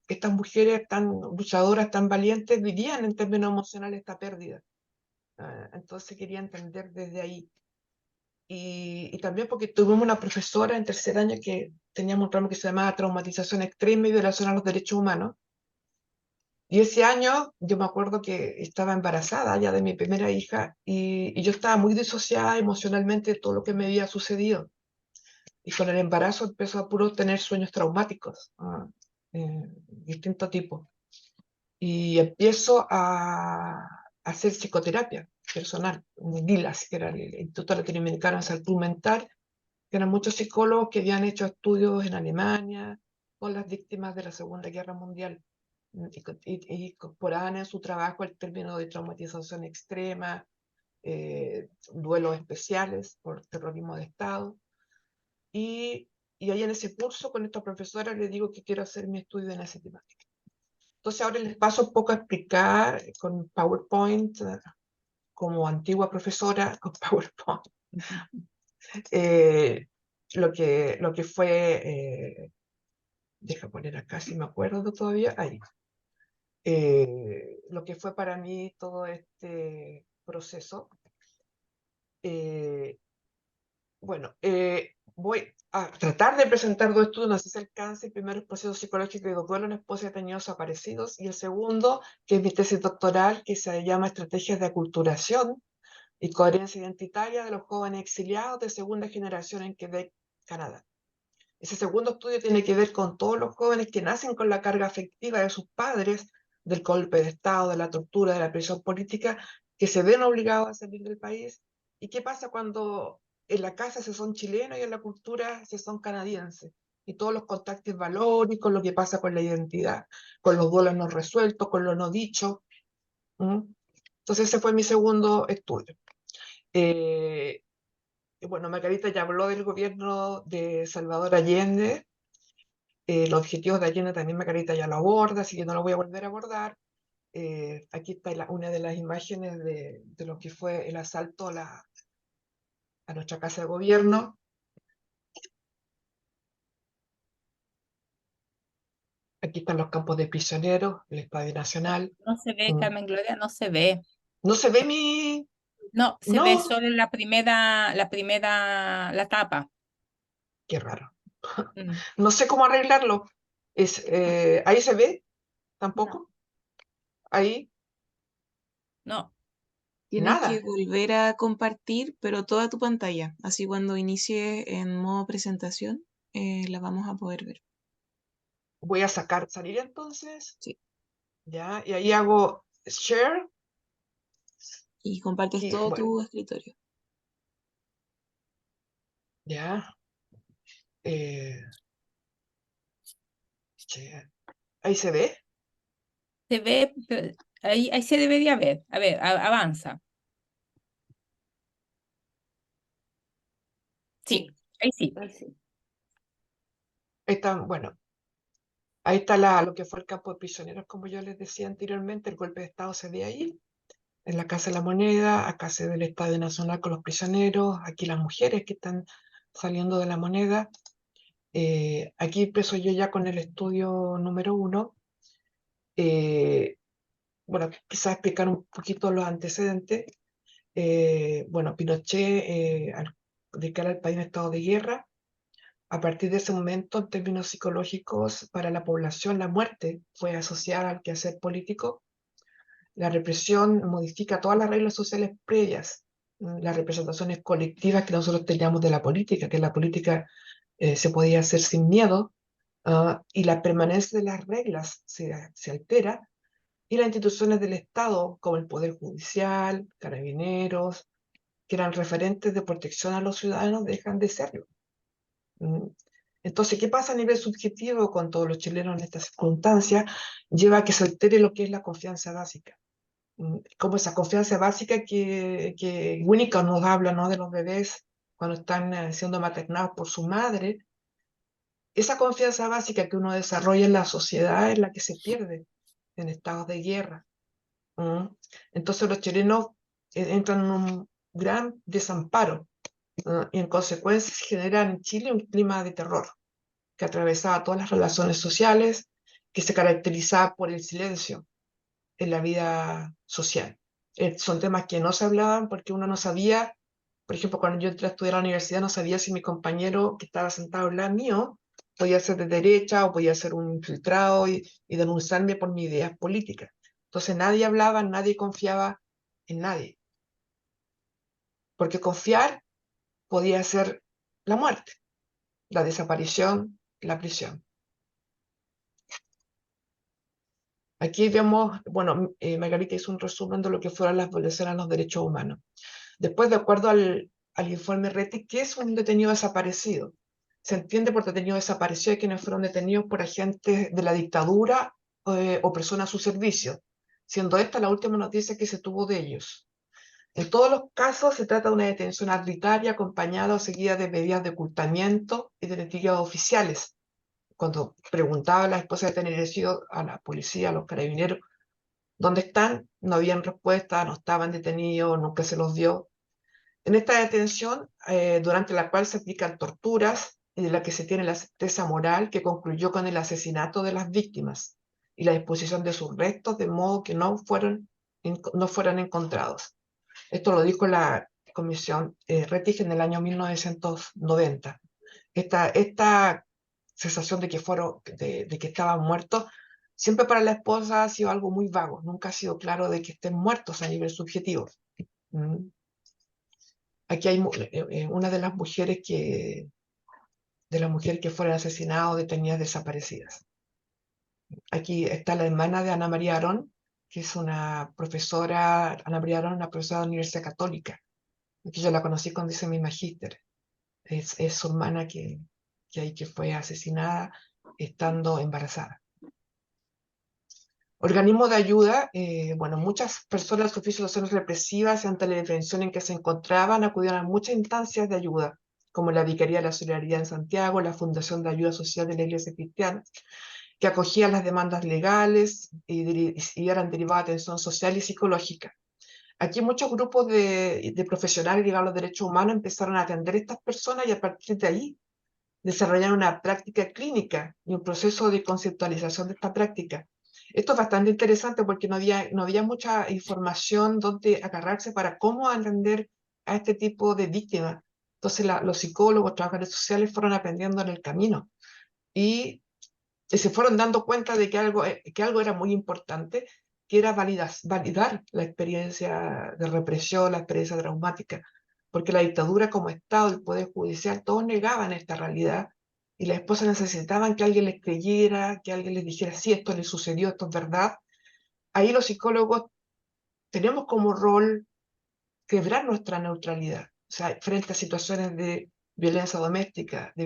estas mujeres tan luchadoras, tan valientes, vivían en términos emocionales esta pérdida. Entonces quería entender desde ahí. Y también porque tuvimos una profesora en tercer año que teníamos un ramo que se llamaba traumatización extrema y violación a los derechos humanos. Y ese año yo me acuerdo que estaba embarazada ya de mi primera hija y yo estaba muy disociada emocionalmente de todo lo que me había sucedido. Y con el embarazo empezó a puro tener sueños traumáticos, distintos tipos. Y empiezo a hacer psicoterapia personal, en el ILAS, que era el Instituto Latinoamericano de Salud Mental, que eran muchos psicólogos que habían hecho estudios en Alemania con las víctimas de la Segunda Guerra Mundial y incorporaban en su trabajo el término de traumatización extrema, duelos especiales por terrorismo de Estado. Y ahí en ese curso con esta profesora le digo que quiero hacer mi estudio en esa temática. Entonces ahora les paso un poco a explicar con PowerPoint, como antigua profesora con PowerPoint, eh, lo que fue, deja poner acá si me acuerdo todavía, ahí, lo que fue para mí todo este proceso. Bueno, voy a tratar de presentar dos estudios, no sé si alcance. El primero, el proceso psicológico de duelo en esposas de detenidos desaparecidos, y el segundo, que es mi tesis doctoral, que se llama Estrategias de aculturación y coherencia identitaria de los jóvenes exiliados de segunda generación en Quebec, Canadá. Ese segundo estudio tiene que ver con todos los jóvenes que nacen con la carga afectiva de sus padres, del golpe de Estado, de la tortura, de la presión política, que se ven obligados a salir del país. ¿Y qué pasa cuando en la casa se son chilenos y en la cultura se son canadienses? Y todos los contactos valóricos, lo que pasa con la identidad, con los duelos no resueltos, con lo no dicho. Entonces ese fue mi segundo estudio. Bueno, Margarita ya habló del gobierno de Salvador Allende. Los objetivos de Allende también Margarita ya lo aborda, así que no lo voy a volver a abordar. Aquí está una de las imágenes de lo que fue el asalto a nuestra casa de gobierno. Aquí están los campos de prisioneros, el Estadio Nacional. No se ve, Carmen Gloria, no se ve. No se ve mi... No, se ve No, solo la tapa. qué raro. Mm, No sé cómo arreglarlo. Ahí se ve, No, tampoco. Ahí, no. Tienes que nada. volver a compartir, pero toda tu pantalla. Así cuando inicie en modo presentación, la vamos a poder ver. Voy a salir entonces. Sí. Ya, y ahí hago share. Y compartes Y todo bueno, tu escritorio. ya. eh, share. Ahí se ve. Se ve, pero ahí se debería ver. A ver, avanza. Sí, ahí sí. Pues sí. Ahí está, bueno, ahí está lo que fue el campo de prisioneros, como yo les decía anteriormente. El golpe de Estado se ve ahí, en la Casa de la Moneda. Acá se ve el Estadio Nacional con los prisioneros. Aquí las mujeres que están saliendo de la Moneda. Aquí empiezo yo ya con el estudio número 1. Bueno, quizás explicar un poquito los antecedentes. Bueno, Pinochet declara el país en estado de guerra. A partir de ese momento, en términos psicológicos, para la población, la muerte fue asociada al quehacer político. La represión modifica todas las reglas sociales previas, las representaciones colectivas que nosotros teníamos de la política, que la política se podía hacer sin miedo, y la permanencia de las reglas se altera, y las instituciones del Estado, como el Poder Judicial, Carabineros, que eran referentes de protección a los ciudadanos, dejan de serlo. Entonces, ¿qué pasa a nivel subjetivo con todos los chilenos en estas circunstancias? Lleva a que se altere lo que es la confianza básica. Como esa confianza básica que Winnicott nos habla, ¿no?, de los bebés cuando están siendo maternados por su madre. Esa confianza básica que uno desarrolla en la sociedad es la que se pierde en estados de guerra. Entonces los chilenos entran en un gran desamparo, y en consecuencia se genera en Chile un clima de terror que atravesaba todas las relaciones sociales, que se caracterizaba por el silencio en la vida social. Son temas que no se hablaban porque uno no sabía, por ejemplo, cuando yo entré a estudiar a la universidad, no sabía si mi compañero que estaba sentado al lado mío podía ser de derecha o podía ser un infiltrado y denunciarme por mis ideas políticas. Entonces nadie hablaba, nadie confiaba en nadie, porque confiar podía ser la muerte, la desaparición, la prisión. Aquí vemos, bueno, Margarita hizo un resumen de lo que fueron las violaciones a los derechos humanos. Después, de acuerdo al informe RETI, ¿qué es un detenido desaparecido? Se entiende por detenido desaparecido a quienes fueron detenidos por agentes de la dictadura o personas a su servicio, siendo esta la última noticia que se tuvo de ellos. En todos los casos se trata de una detención arbitraria acompañada o seguida de medidas de ocultamiento y de investigados oficiales. Cuando preguntaba a la esposa de desaparecido, a la policía, a los carabineros, ¿dónde están? No habían respuesta, no estaban detenidos, nunca se los dio. En esta detención, durante la cual se aplican torturas y de la que se tiene la certeza moral que concluyó con el asesinato de las víctimas y la disposición de sus restos de modo que no fueran encontrados. Esto lo dijo la Comisión Rettig en el año 1990. Esta sensación de que estaban muertos, siempre para la esposa ha sido algo muy vago, nunca ha sido claro de que estén muertos a nivel subjetivo. Aquí hay una de las mujeres que fueron asesinadas o detenidas desaparecidas. Aquí está la hermana de Ana María Arón, que es una profesora. Ana María Arón, una profesora de la Universidad Católica, que yo la conocí cuando hice mi magíster. Es su hermana que fue asesinada estando embarazada. Organismos de ayuda, bueno, muchas personas sufrieron situaciones represivas y ante la indefensión en que se encontraban, acudieron a muchas instancias de ayuda, como la Vicaría de la Solidaridad en Santiago, la Fundación de Ayuda Social de la Iglesia Cristiana, que acogía las demandas legales y eran derivadas de atención social y psicológica. Aquí muchos grupos de profesionales ligados a los derechos humanos empezaron a atender a estas personas y a partir de ahí desarrollaron una práctica clínica y un proceso de conceptualización de esta práctica. Esto es bastante interesante porque no había mucha información donde agarrarse para cómo atender a este tipo de víctimas. Entonces los psicólogos, trabajadores sociales fueron aprendiendo en el camino y se fueron dando cuenta de que algo era muy importante, que era validar la experiencia de represión, la experiencia traumática, porque la dictadura como Estado, el Poder Judicial, todos negaban esta realidad y las esposas necesitaban que alguien les creyera, que alguien les dijera, sí, esto les sucedió, esto es verdad. Ahí los psicólogos tenemos como rol quebrar nuestra neutralidad, o sea, frente a situaciones de violencia doméstica, de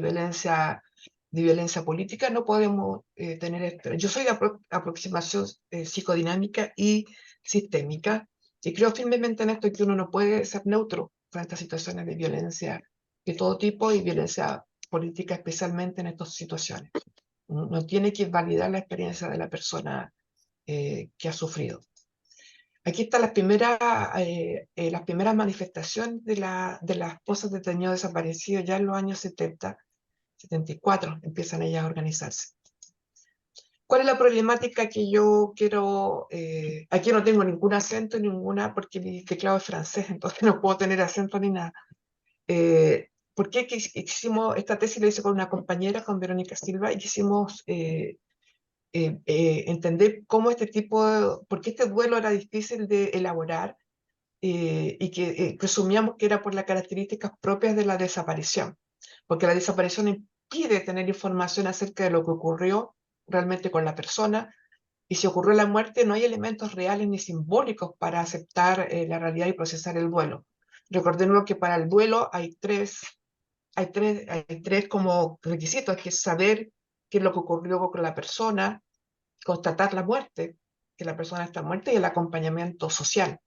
violencia política, no podemos tener esto. Yo soy de aproximación psicodinámica y sistémica, y creo firmemente en esto, que uno no puede ser neutro frente a situaciones de violencia de todo tipo y violencia política, especialmente en estas situaciones. Uno tiene que validar la experiencia de la persona que ha sufrido. Aquí están las primeras manifestaciones de las esposas detenidos desaparecidos ya en los años 70, 74, empiezan ellas a organizarse. ¿Cuál es la problemática que yo quiero? Aquí no tengo ningún acento, porque mi teclado es francés, entonces no puedo tener acento ni nada. ¿por qué hicimos esta tesis? La hice con una compañera, con Verónica Silva, y quisimos entender cómo por qué este duelo era difícil de elaborar, y que presumíamos que era por las características propias de la desaparición, porque la desaparición impide tener información acerca de lo que ocurrió realmente con la persona, y si ocurrió la muerte no hay elementos reales ni simbólicos para aceptar la realidad y procesar el duelo. Recordemos que para el duelo hay tres como requisitos, que es saber qué es lo que ocurrió con la persona, constatar la muerte, que la persona está muerta, y el acompañamiento social.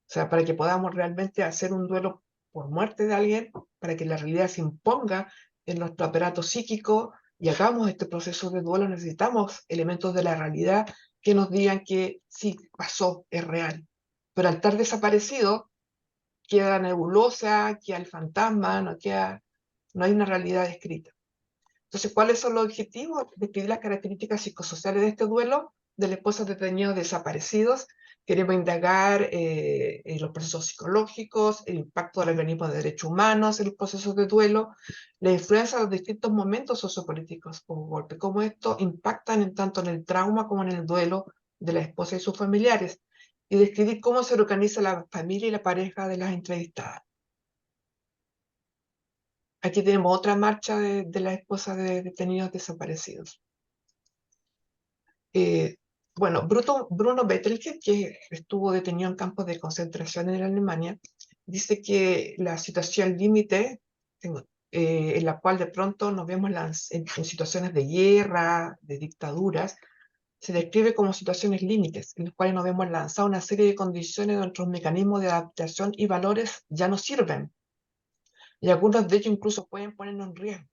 O sea, para que podamos realmente hacer un duelo por muerte de alguien, para que la realidad se imponga en nuestro aparato psíquico y hagamos este proceso de duelo, necesitamos elementos de la realidad que nos digan que sí, pasó, es real. Pero al estar desaparecido, queda nebulosa, queda el fantasma, no hay una realidad escrita. Entonces, ¿cuáles son los objetivos? Describir las características psicosociales de este duelo de la esposa de detenidos desaparecidos. Queremos indagar los procesos psicológicos, el impacto del organismo de derechos humanos en los procesos de duelo, la influencia de los distintos momentos sociopolíticos por golpe, cómo esto impactan tanto en el trauma como en el duelo de la esposa y sus familiares, y describir cómo se organiza la familia y la pareja de las entrevistadas. Aquí tenemos otra marcha de la esposa de detenidos desaparecidos. Bueno, Bruno Bettelheim, que estuvo detenido en campos de concentración en Alemania, dice que la situación límite, en la cual de pronto nos vemos en situaciones de guerra, de dictaduras, se describe como situaciones límites, en las cuales nos vemos lanzados una serie de condiciones donde nuestros mecanismos de adaptación y valores ya no sirven, y algunos de ellos incluso pueden ponernos en riesgo.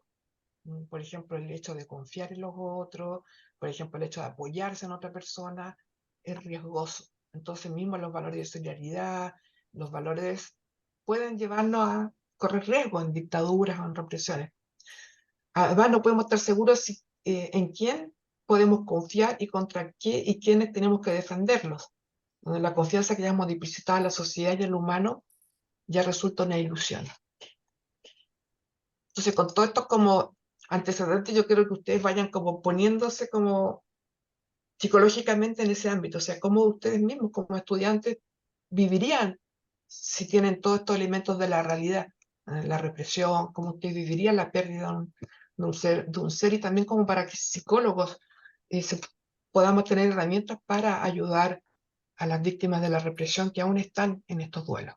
Por ejemplo, el hecho de confiar en los otros, por ejemplo, el hecho de apoyarse en otra persona, es riesgoso. Entonces mismo los valores de solidaridad, los valores pueden llevarnos a correr riesgo en dictaduras o en represiones. Además, no podemos estar seguros en quién podemos confiar y contra qué y quiénes tenemos que defenderlos. Donde la confianza que hayamos depositada en la sociedad y en lo humano ya resulta una ilusión. Entonces, con todo esto como antecedentes, yo quiero que ustedes vayan como poniéndose como psicológicamente en ese ámbito. O sea, cómo ustedes mismos como estudiantes vivirían si tienen todos estos elementos de la realidad, la represión, cómo ustedes vivirían la pérdida de un ser, y también como para que psicólogos podamos tener herramientas para ayudar a las víctimas de la represión que aún están en estos duelos.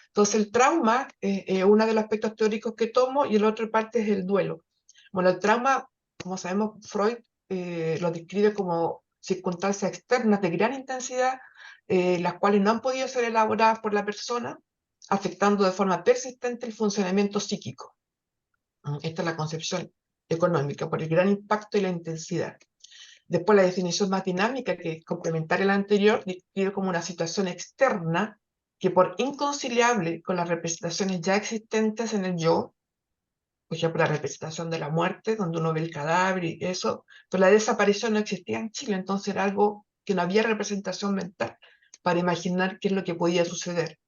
Entonces el trauma es uno de los aspectos teóricos que tomo, y la otra parte es el duelo. Bueno, el trauma, como sabemos, Freud lo describe como circunstancias externas de gran intensidad, las cuales no han podido ser elaboradas por la persona, afectando de forma persistente el funcionamiento psíquico. Esta es la concepción económica, por el gran impacto y la intensidad. Después la definición más dinámica, que es complementaria a la anterior, describe como una situación externa que, por inconciliable con las representaciones ya existentes en el yo, por ejemplo la representación de la muerte, donde uno ve el cadáver y eso, pero la desaparición no existía en Chile, entonces era algo que no había representación mental para imaginar qué es lo que podía suceder.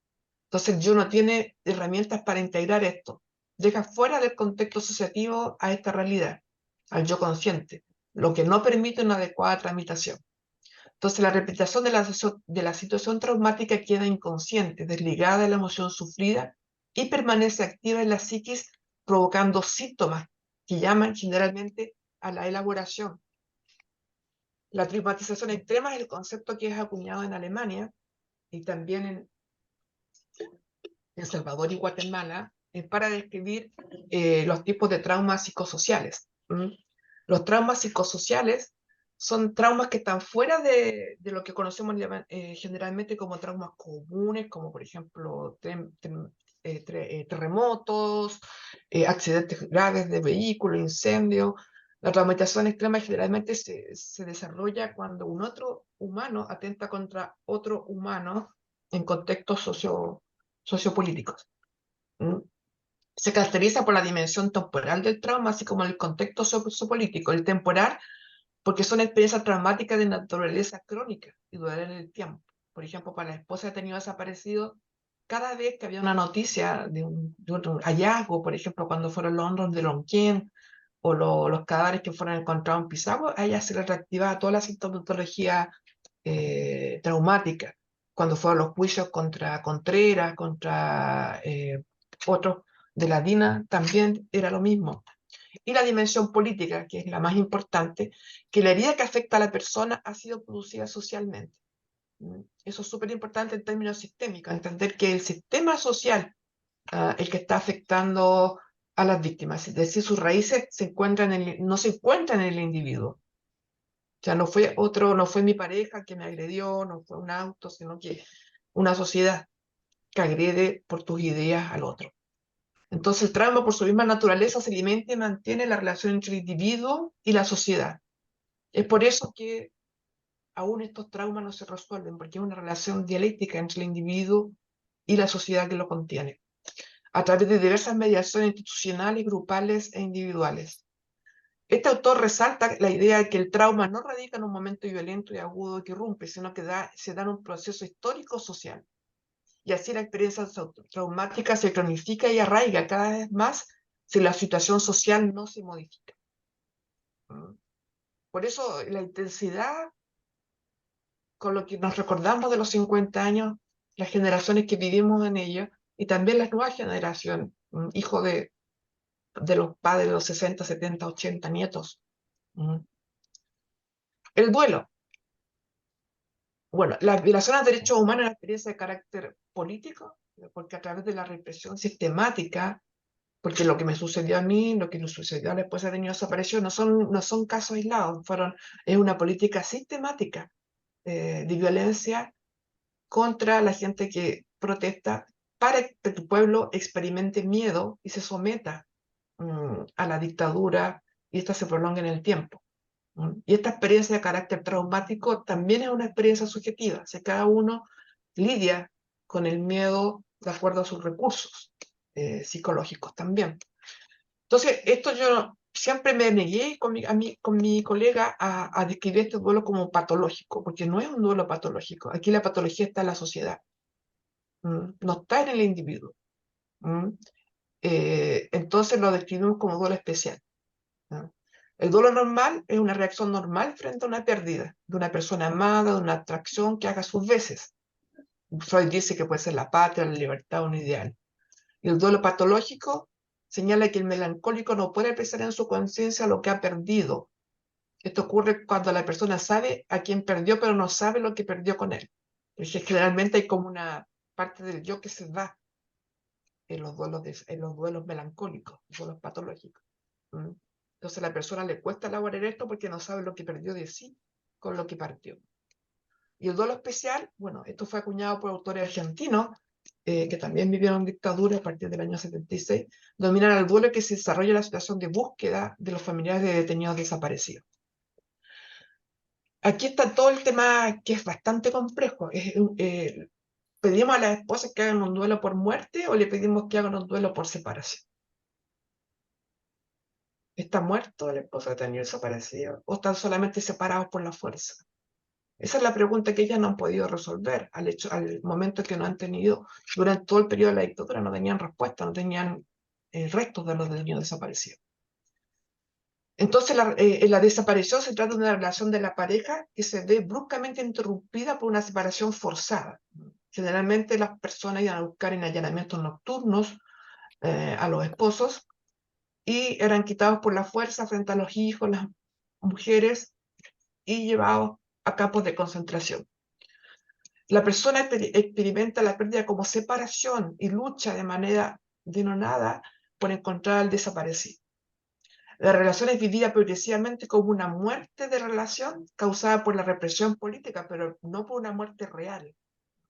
Entonces el yo no tiene herramientas para integrar esto, deja fuera del contexto asociativo a esta realidad, al yo consciente, lo que no permite una adecuada tramitación. Entonces la representación de la situación traumática queda inconsciente, desligada de la emoción sufrida, y permanece activa en la psiquis, provocando síntomas que llaman generalmente a la elaboración. La traumatización extrema es el concepto que es acuñado en Alemania y también en El Salvador y Guatemala, para describir los tipos de traumas psicosociales. Los traumas psicosociales son traumas que están fuera de lo que conocemos generalmente como traumas comunes, como por ejemplo terremotos, accidentes graves de vehículo, incendios. La traumatización extrema generalmente se desarrolla cuando un otro humano atenta contra otro humano en contextos sociopolíticos. Se caracteriza por la dimensión temporal del trauma, así como el contexto sociopolítico. El temporal, porque son experiencias traumáticas de naturaleza crónica y duran en el tiempo. Por ejemplo, para la esposa de detenido desaparecido, cada vez que había una noticia de un hallazgo, por ejemplo, cuando fueron los honros de Lonquén, o los cadáveres que fueron encontrados en Pisagua, a ella se le reactivaba toda la sintomatología traumática. Cuando fueron los juicios contra Contreras, contra otros de la DINA, también era lo mismo. Y la dimensión política, que es la más importante, que la herida que afecta a la persona ha sido producida socialmente. Eso es súper importante en términos sistémicos, entender que el sistema social el que está afectando a las víctimas, es decir, sus raíces no se encuentran en el individuo. O sea, no fue mi pareja que me agredió, no fue un auto, sino que una sociedad que agrede por tus ideas al otro. Entonces el trauma por su misma naturaleza se alimenta y mantiene la relación entre el individuo y la sociedad. Es por eso que aún estos traumas no se resuelven, porque es una relación dialéctica entre el individuo y la sociedad que lo contiene, a través de diversas mediaciones institucionales, grupales e individuales. Este autor resalta la idea de que el trauma no radica en un momento violento y agudo que irrumpe, sino que se da en un proceso histórico-social. Y así la experiencia traumática se cronifica y arraiga cada vez más si la situación social no se modifica. Por eso la intensidad con lo que nos recordamos de los 50 años, las generaciones que vivimos en ellos, y también las nuevas generaciones, hijos de los padres de los 60, 70, 80 nietos. El duelo. Bueno, la violación a derechos humanos es una experiencia de carácter político, porque a través de la represión sistemática, porque lo que me sucedió a mí, lo que nos sucedió a la esposa de niño desapareció, no son casos aislados, es una política sistemática de violencia contra la gente que protesta para que tu pueblo experimente miedo y se someta a la dictadura y esta se prolonga en el tiempo. Y esta experiencia de carácter traumático también es una experiencia subjetiva. O sea, cada uno lidia con el miedo de acuerdo a sus recursos psicológicos también. Entonces, esto yo siempre me negué con mi colega a describir este duelo como patológico, porque no es un duelo patológico. Aquí la patología está en la sociedad, no está en el individuo. Entonces lo describimos como duelo especial. El duelo normal es una reacción normal frente a una pérdida de una persona amada, de una atracción que haga sus veces. Freud dice que puede ser la patria, la libertad, un ideal. Y el duelo patológico señala que el melancólico no puede apreciar en su conciencia lo que ha perdido. Esto ocurre cuando la persona sabe a quién perdió, pero no sabe lo que perdió con él. Porque generalmente hay como una parte del yo que se va en los duelos melancólicos, los duelos patológicos. Entonces a la persona le cuesta elaborar esto porque no sabe lo que perdió de sí con lo que partió. Y el duelo especial, bueno, esto fue acuñado por autores argentinos que también vivieron dictadura a partir del año 76, dominan el duelo que se desarrolla en la situación de búsqueda de los familiares de detenidos desaparecidos. Aquí está todo el tema que es bastante complejo. ¿Pedimos a las esposas que hagan un duelo por muerte o le pedimos que hagan un duelo por separación? ¿Está muerto el esposo detenido desaparecido o están solamente separados por la fuerza? Esa es la pregunta que ellas no han podido resolver al momento que no han tenido, durante todo el periodo de la dictadura, no tenían respuesta, no tenían restos de los detenidos desaparecidos. Entonces, la desaparición se trata de una relación de la pareja que se ve bruscamente interrumpida por una separación forzada. Generalmente las personas iban a buscar en allanamientos nocturnos a los esposos y eran quitados por la fuerza frente a los hijos, las mujeres, y llevados a campos de concentración. La persona experimenta la pérdida como separación y lucha de manera denodada por encontrar al desaparecido. La relación es vivida progresivamente como una muerte de relación causada por la represión política, pero no por una muerte real,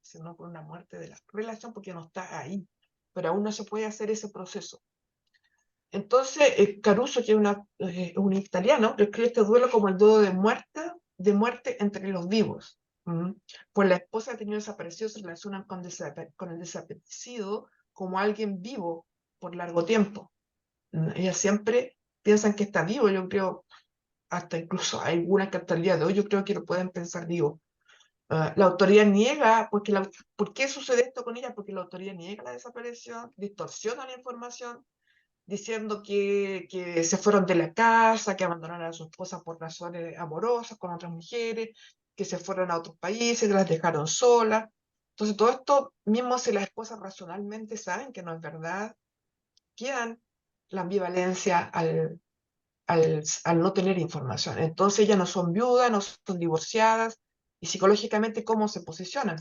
sino por una muerte de la relación porque no está ahí. Pero aún no se puede hacer ese proceso. Entonces, Caruso, que es un italiano, describe este duelo como el duelo de muerte entre los vivos. Pues la esposa ha tenido desaparecido, se relacionan con el desaparecido como alguien vivo por largo tiempo. Ellas siempre piensan que está vivo, yo creo, hasta incluso hay algunas que hasta el día de hoy yo creo que lo pueden pensar vivo. La autoridad niega, ¿por qué sucede esto con ella? Porque la autoridad niega la desaparición, distorsiona la información, diciendo que se fueron de la casa, que abandonaron a su esposa por razones amorosas con otras mujeres, que se fueron a otros países, que las dejaron solas. Entonces, todo esto, mismo si las esposas racionalmente saben que no es verdad, quedan la ambivalencia al no tener información. Entonces, ellas no son viudas, no son divorciadas, y psicológicamente, ¿cómo se posicionan?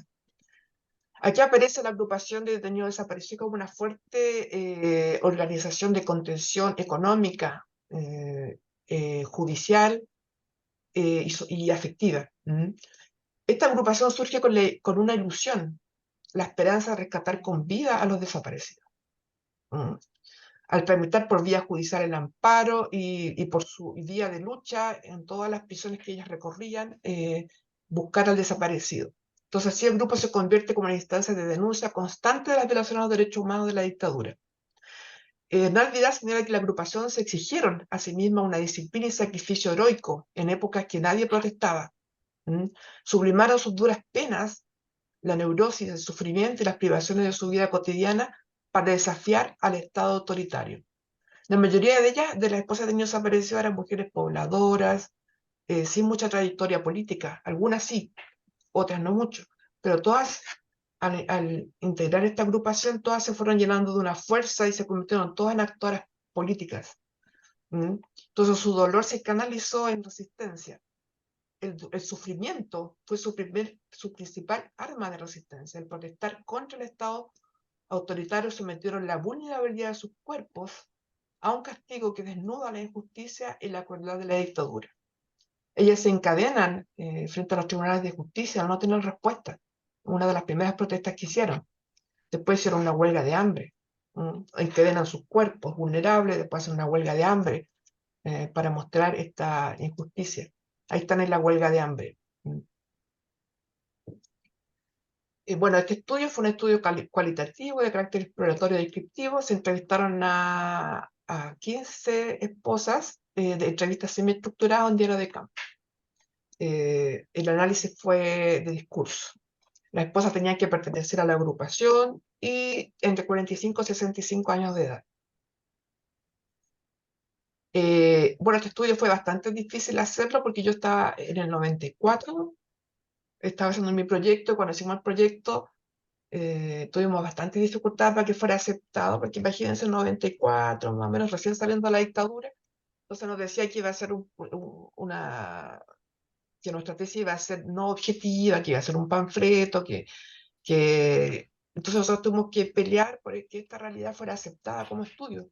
Aquí aparece la agrupación de detenidos desaparecidos como una fuerte organización de contención económica, judicial y afectiva. Esta agrupación surge con una ilusión, la esperanza de rescatar con vida a los desaparecidos. Al tramitar por vía judicial el amparo y por su vía de lucha en todas las prisiones que ellas recorrían, buscar al desaparecido. Entonces, así el grupo se convierte como una instancia de denuncia constante de las violaciones a los derechos humanos de la dictadura. Nalvidad señala que la agrupación se exigieron a sí misma una disciplina y sacrificio heroico en épocas que nadie protestaba. Sublimaron sus duras penas, la neurosis, el sufrimiento y las privaciones de su vida cotidiana para desafiar al Estado autoritario. La mayoría de ellas, de las esposas de niños desaparecidos, eran mujeres pobladoras, sin mucha trayectoria política. Algunas sí, otras no mucho. Pero todas, al integrar esta agrupación, todas se fueron llenando de una fuerza y se convirtieron todas en actoras políticas. Entonces su dolor se canalizó en resistencia. El sufrimiento fue su principal arma de resistencia. El protestar contra el Estado autoritario sometieron la vulnerabilidad de sus cuerpos a un castigo que desnuda la injusticia y la crueldad de la dictadura. Ellas se encadenan frente a los tribunales de justicia al no tener respuesta. Una de las primeras protestas que hicieron. Después hicieron una huelga de hambre. Encadenan sus cuerpos vulnerables, después hacen una huelga de hambre para mostrar esta injusticia. Ahí están en la huelga de hambre. Bueno, este estudio fue un estudio cualitativo de carácter exploratorio y descriptivo. Se entrevistaron a 15 esposas de entrevistas semiestructuradas en diario de campo. El análisis fue de discurso. Las esposas tenían que pertenecer a la agrupación y entre 45 y 65 años de edad. Bueno, este estudio fue bastante difícil hacerlo porque yo estaba en el 94, estaba haciendo mi proyecto. Cuando hicimos el proyecto, tuvimos bastante dificultad para que fuera aceptado, porque imagínense, el 94, más o menos recién saliendo de la dictadura. Entonces nos decía que iba a ser que nuestra tesis iba a ser no objetiva, que iba a ser un panfleto, entonces nosotros tuvimos que pelear por que esta realidad fuera aceptada como estudio.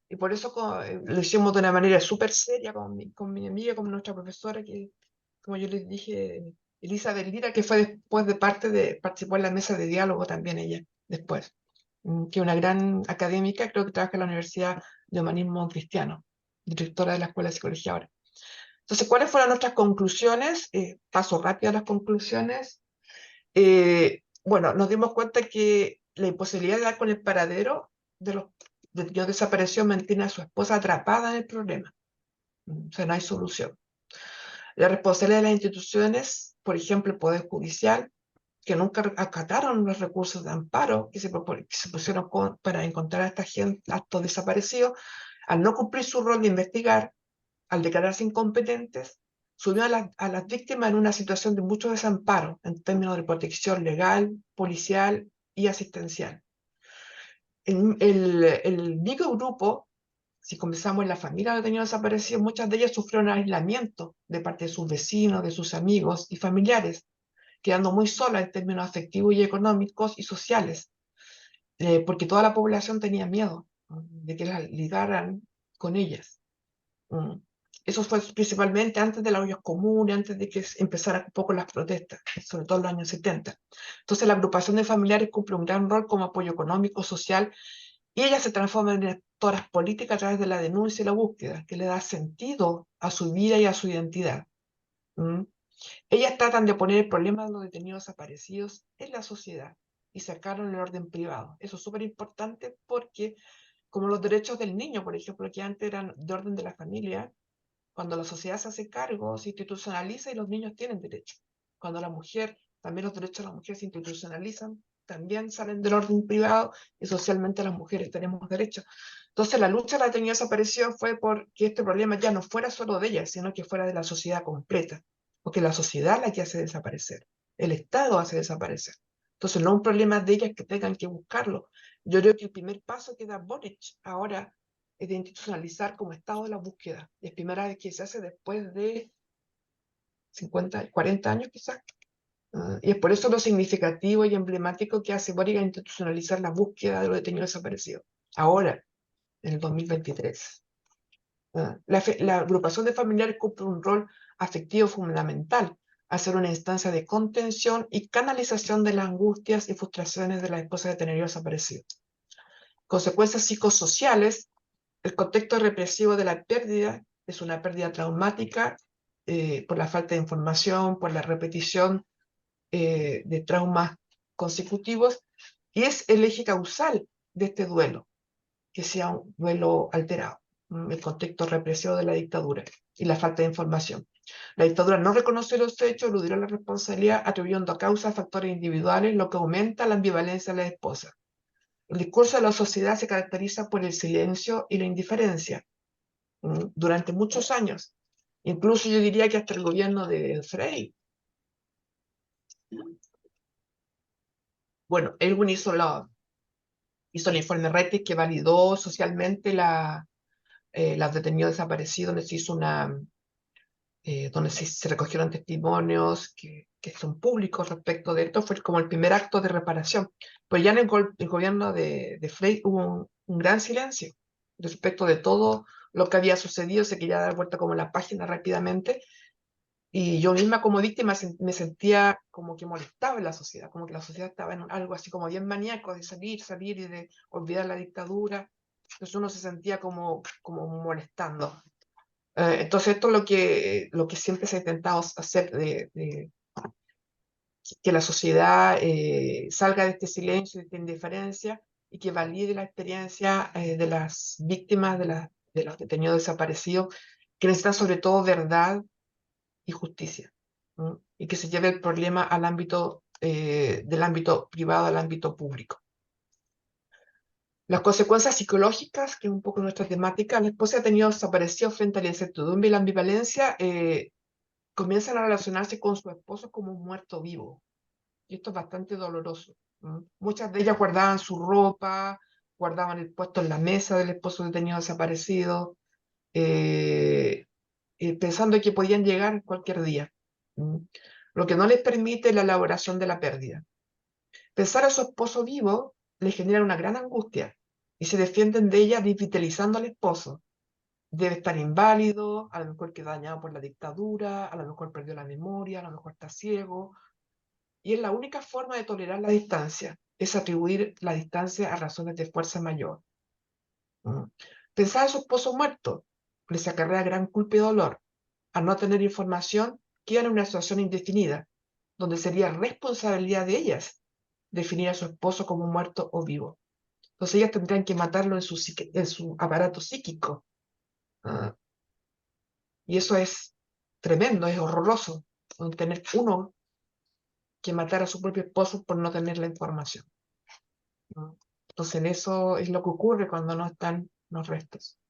Y por eso lo hicimos de una manera súper seria con mi amiga, con nuestra profesora, que, como yo les dije, Elizabeth Lira, que fue después participó en la mesa de diálogo también ella, después. Que es una gran académica, creo que trabaja en la Universidad de Humanismo Cristiano, directora de la Escuela de Psicología ahora. Entonces, ¿cuáles fueron nuestras conclusiones? Paso rápido a las conclusiones. Bueno, nos dimos cuenta que la imposibilidad de dar con el paradero de los detenidos desaparecidos mantiene a su esposa atrapada en el problema. O sea, no hay solución. La responsabilidad de las instituciones, por ejemplo, el Poder Judicial, que nunca acataron los recursos de amparo que se pusieron para encontrar a esta gente, a estos desaparecidos, al no cumplir su rol de investigar, al declararse incompetentes, subió a las víctimas en una situación de mucho desamparo en términos de protección legal, policial y asistencial. El microgrupo, si comenzamos en la familia de detenidos desaparecidos, muchas de ellas sufrieron aislamiento de parte de sus vecinos, de sus amigos y familiares, quedando muy solas en términos afectivos y económicos y sociales, porque toda la población tenía miedo, ¿no?, de que las ligaran con ellas. Eso fue principalmente antes de las ollas comunes, antes de que empezaran un poco las protestas, sobre todo en los años 70. Entonces la agrupación de familiares cumple un gran rol como apoyo económico, social, y ellas se transforman en actoras políticas a través de la denuncia y la búsqueda, que le da sentido a su vida y a su identidad. Ellas tratan de poner el problema de los detenidos desaparecidos en la sociedad y sacarlo en el orden privado. Eso es súper importante porque, como los derechos del niño, por ejemplo, que antes eran de orden de la familia, cuando la sociedad se hace cargo, se institucionaliza y los niños tienen derechos. Cuando la mujer también los derechos de la mujer se institucionalizan, también salen del orden privado y socialmente las mujeres tenemos derechos. Entonces la lucha de la detenidos desaparecidos fue porque este problema ya no fuera solo de ellas, sino que fuera de la sociedad completa, porque la sociedad la que hace desaparecer, el Estado hace desaparecer. Entonces no es un problema de ellas que tengan que buscarlo. Yo creo que el primer paso que da Boric ahora es de institucionalizar como Estado de la búsqueda. Es primera vez que se hace después de 50, 40 años quizás. Y es por eso lo significativo y emblemático que hace Boric a institucionalizar la búsqueda de los detenidos desaparecidos. Ahora, en el 2023. La agrupación de familiares cumple un rol afectivo fundamental, hacer una instancia de contención y canalización de las angustias y frustraciones de las esposas de detenidos desaparecidos. Consecuencias psicosociales: el contexto represivo de la pérdida es una pérdida traumática por la falta de información, por la repetición de traumas consecutivos, y es el eje causal de este duelo, que sea un duelo alterado, el contexto represivo de la dictadura y la falta de información. La dictadura no reconoció los hechos, eludió la responsabilidad, atribuyendo a causa factores individuales, lo que aumenta la ambivalencia de la esposa. El discurso de la sociedad se caracteriza por el silencio y la indiferencia durante muchos años. Incluso yo diría que hasta el gobierno de Frei. Bueno, Elwin hizo el informe Retis que validó socialmente los detenidos desaparecidos, donde se hizo donde se recogieron testimonios que son públicos respecto de esto. Fue como el primer acto de reparación. Pues ya en el gobierno de Frei hubo un gran silencio respecto de todo lo que había sucedido. Se quería dar vuelta como la página rápidamente, y yo misma como víctima me sentía como que molestaba en la sociedad, como que la sociedad estaba en algo así como bien maníaco de salir y de olvidar la dictadura. Entonces uno se sentía como molestando. Entonces esto es lo que siempre se ha intentado hacer, de que la sociedad salga de este silencio, de esta indiferencia, y que valide la experiencia de las víctimas, de los detenidos desaparecidos, que necesitan sobre todo verdad y justicia, ¿no? Y que se lleve el problema al ámbito, del ámbito privado al ámbito público. Las consecuencias psicológicas, que es un poco nuestra temática: la esposa ha tenido desaparecido frente a la incertidumbre y la ambivalencia, comienzan a relacionarse con su esposo como un muerto vivo. Y esto es bastante doloroso. Muchas de ellas guardaban su ropa, guardaban el puesto en la mesa del esposo detenido desaparecido, pensando que podían llegar cualquier día, lo que no les permite la elaboración de la pérdida. Pensar a su esposo vivo les genera una gran angustia y se defienden de ella revitalizando al esposo. Debe estar inválido, a lo mejor quedó dañado por la dictadura, a lo mejor perdió la memoria, a lo mejor está ciego. Y es la única forma de tolerar la distancia, es atribuir la distancia a razones de fuerza mayor. Pensar a su esposo muerto les acarrea gran culpa y dolor. Al no tener información, quedan en una situación indefinida, donde sería responsabilidad de ellas definir a su esposo como muerto o vivo. Entonces ellas tendrían que matarlo en su aparato psíquico. Y eso es tremendo, es horroroso, tener uno que matar a su propio esposo por no tener la información. Entonces en eso es lo que ocurre cuando no están los restos.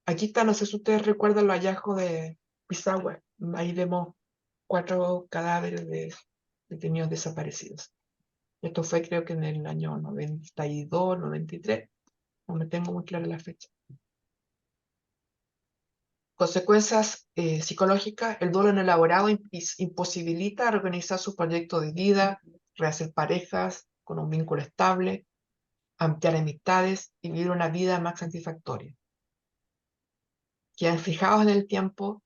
Aquí está, no sé si ustedes recuerdan los hallazgos de Pisagua. Ahí vemos 4 cadáveres de detenidos desaparecidos. Esto fue, creo que en el año 92, 93. No me tengo muy clara la fecha. Consecuencias psicológicas: el duelo no elaborado imposibilita organizar su proyecto de vida, rehacer parejas con un vínculo estable, ampliar amistades y vivir una vida más satisfactoria. Quedan fijados en el tiempo,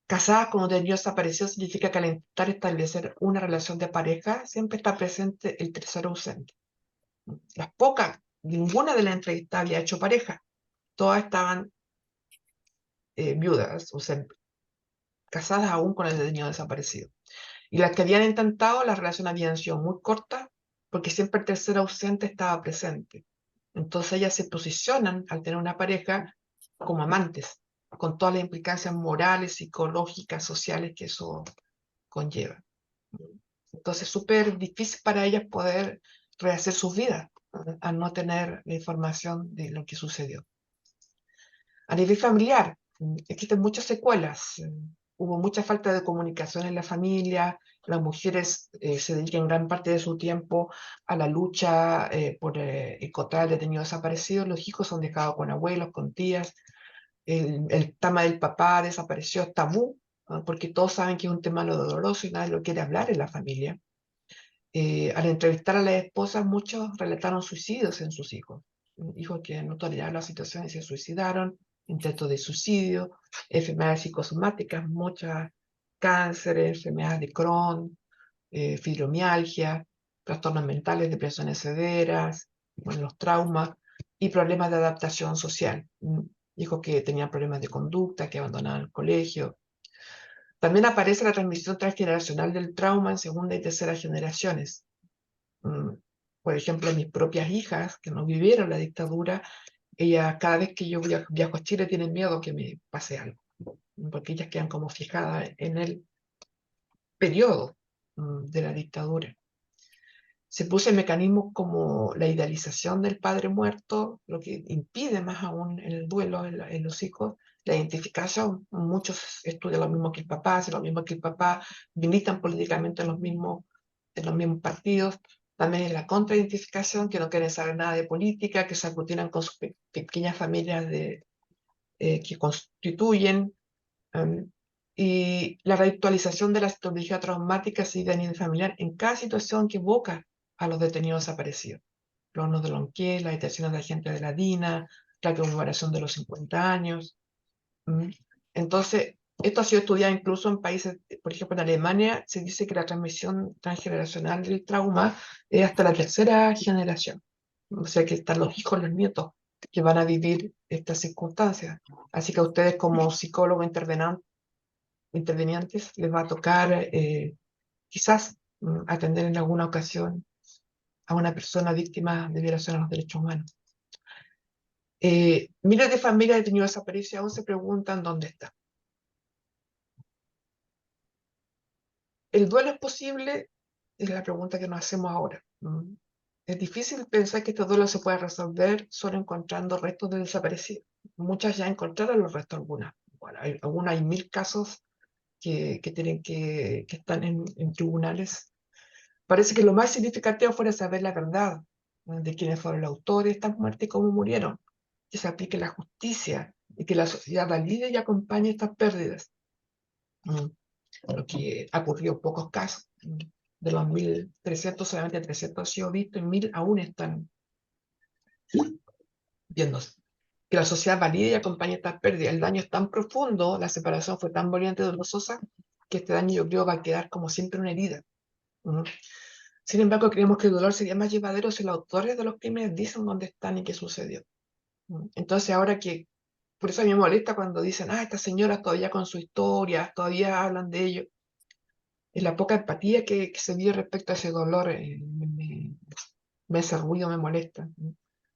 casadas con detenidos desaparecidos. Significa que al intentar establecer una relación de pareja siempre está presente el tercero ausente. Ninguna de las entrevistadas había hecho pareja, todas estaban viudas, o sea, casadas aún con el detenido desaparecido. Y las que habían intentado, las relaciones habían sido muy cortas, porque siempre el tercero ausente estaba presente. Entonces ellas se posicionan, al tener una pareja, como amantes, con todas las implicancias morales, psicológicas, sociales que eso conlleva. Entonces, súper difícil para ellas poder rehacer sus vidas al no tener la información de lo que sucedió. A nivel familiar, existen muchas secuelas. Hubo mucha falta de comunicación en la familia. Las mujeres se dedican gran parte de su tiempo a la lucha por encontrar al detenido desaparecido. Los hijos son dejados con abuelos, con tías. El tema del papá desapareció, es tabú, porque todos saben que es un tema doloroso y nadie lo quiere hablar en la familia. Al entrevistar a las esposas, muchos relataron suicidios en sus hijos. Hijos que no toleraron la situación y se suicidaron, intentos de suicidio, enfermedades psicosomáticas, muchas cánceres, enfermedades de Crohn, fibromialgia, trastornos mentales, depresiones severas, bueno, los traumas y problemas de adaptación social. Hijos que tenían problemas de conducta, que abandonaban el colegio. También aparece la transmisión transgeneracional del trauma en segunda y tercera generaciones. Por ejemplo, mis propias hijas, que no vivieron la dictadura, ellas cada vez que yo viajo a Chile tienen miedo que me pase algo, porque ellas quedan como fijadas en el periodo de la dictadura. Se puso mecanismos como la idealización del padre muerto, lo que impide más aún el duelo en los hijos, la identificación. Muchos estudian lo mismo que el papá, hacen lo mismo que el papá, militan políticamente en los mismos partidos. También es la contraidentificación, que no quieren saber nada de política, que se aglutinan con sus pequeñas familias que constituyen. Y la reactualización de la psicología traumática y de nivel familiar en cada situación que evoca a los detenidos desaparecidos. Los hornos de Lonquier, las detenciones de agentes de la DINA, la conmemoración de los 50 años. Entonces, esto ha sido estudiado incluso en países, por ejemplo, en Alemania se dice que la transmisión transgeneracional del trauma es hasta la tercera generación. O sea que están los hijos, los nietos que van a vivir estas circunstancias. Así que a ustedes como psicólogos intervenientes les va a tocar quizás atender en alguna ocasión a una persona víctima de violación a los derechos humanos. Miles de familias de detenidos desaparecidos aún se preguntan dónde está. ¿El duelo es posible? Es la pregunta que nos hacemos ahora. Es difícil pensar que este duelo se pueda resolver solo encontrando restos de desaparecidos. Muchas ya encontraron los restos, algunas. Bueno, algunas hay 1000 casos que están en tribunales. Parece que lo más significativo fuera saber la verdad de quiénes fueron los autores de estas muertes y cómo murieron. Que se aplique la justicia y que la sociedad valide y acompañe estas pérdidas. Lo que ocurrió en pocos casos. De los 1.300, solamente 300 han sido vistos y 1.000 aún están viéndose. Que la sociedad valide y acompañe estas pérdidas. El daño es tan profundo, la separación fue tan violenta y dolorosa, que este daño yo creo va a quedar como siempre una herida. Sin embargo, creemos que el dolor sería más llevadero si los autores de los crímenes dicen dónde están y qué sucedió. Entonces ahora por eso a mí me molesta cuando dicen, estas señoras todavía con su historia, todavía hablan de ello. Es la poca empatía que se vio respecto a ese dolor, me hace ruido, me molesta,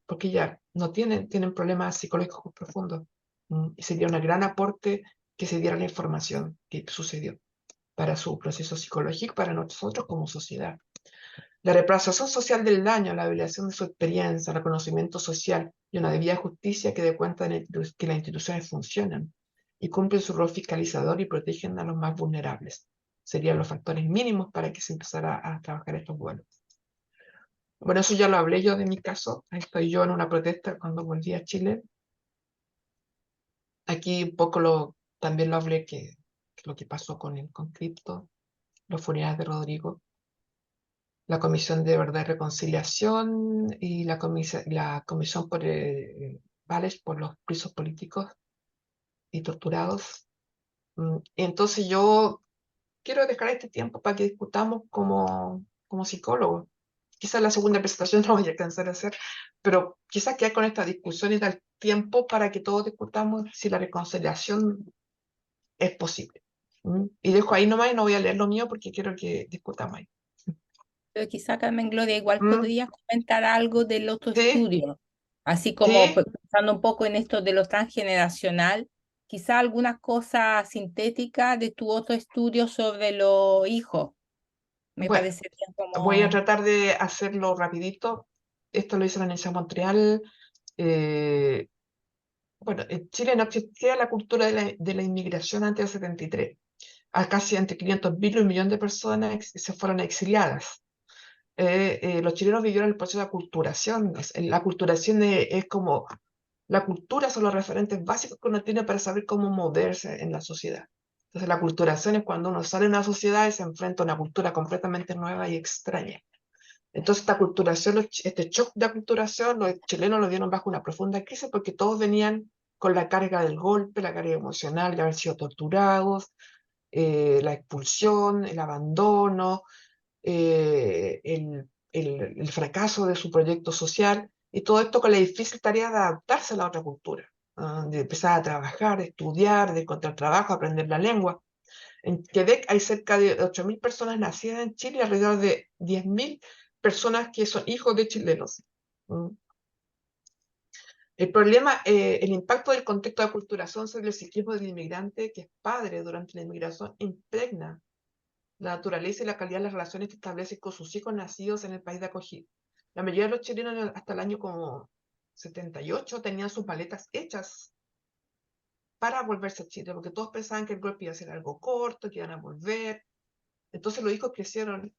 porque ya no tienen problemas psicológicos profundos, y sería un gran aporte que se diera la información que sucedió para su proceso psicológico, para nosotros como sociedad. La representación social del daño, la evaluación de su experiencia, el reconocimiento social y una debida justicia que dé cuenta de que las instituciones funcionan y cumplen su rol fiscalizador y protegen a los más vulnerables. Serían los factores mínimos para que se empezara a trabajar estos vuelos. Bueno, eso ya lo hablé yo de mi caso. Estoy yo en una protesta cuando volví a Chile. Aquí un poco también lo hablé que lo que pasó con el conflicto, los funerales de Rodrigo, la Comisión de Verdad y Reconciliación y la Comisión por Vales por los presos políticos y torturados. Entonces yo quiero dejar este tiempo para que discutamos como psicólogos. Quizás la segunda presentación no vaya a alcanzar a hacer, pero quizás quedar con esta discusión y dar tiempo para que todos discutamos si la reconciliación es posible. Y dejo ahí nomás y no voy a leer lo mío porque quiero que discutamos ahí. Pero quizá Carmen Gloria igual ¿Mm? podrías comentar algo del otro Sí, estudio, así como sí, pensando un poco en esto de lo transgeneracional, quizá alguna cosa sintética de tu otro estudio sobre los hijos. Me Bueno, parecería voy a como... tratar de hacerlo rapidito. Esto lo hice en la Universidad de Montreal. Eh, bueno, en Chile no existía la cultura de la inmigración antes del 73. A casi entre 500.000 y 1 millón de personas se fueron exiliadas. Los chilenos vivieron el proceso de aculturación. La aculturación es como, la cultura son los referentes básicos que uno tiene para saber cómo moverse en la sociedad. Entonces la aculturación es cuando uno sale de una sociedad y se enfrenta a una cultura completamente nueva y extraña. Entonces esta aculturación, este shock de aculturación, los chilenos lo vieron bajo una profunda crisis porque todos venían con la carga del golpe, la carga emocional de haber sido torturados, la expulsión, el abandono, el fracaso de su proyecto social, y todo esto con la difícil tarea de adaptarse a la otra cultura, de empezar a trabajar, de estudiar, de encontrar trabajo, aprender la lengua. En Quebec hay cerca de 8.000 personas nacidas en Chile y alrededor de 10.000 personas que son hijos de chilenos. El problema, el impacto del contexto de aculturación sobre el psiquismo del inmigrante que es padre durante la inmigración impregna la naturaleza y la calidad de las relaciones que establece con sus hijos nacidos en el país de acogida. La mayoría de los chilenos hasta el año como 78 tenían sus maletas hechas para volverse a Chile, porque todos pensaban que el golpe iba a ser algo corto, que iban a volver. Entonces los hijos crecieron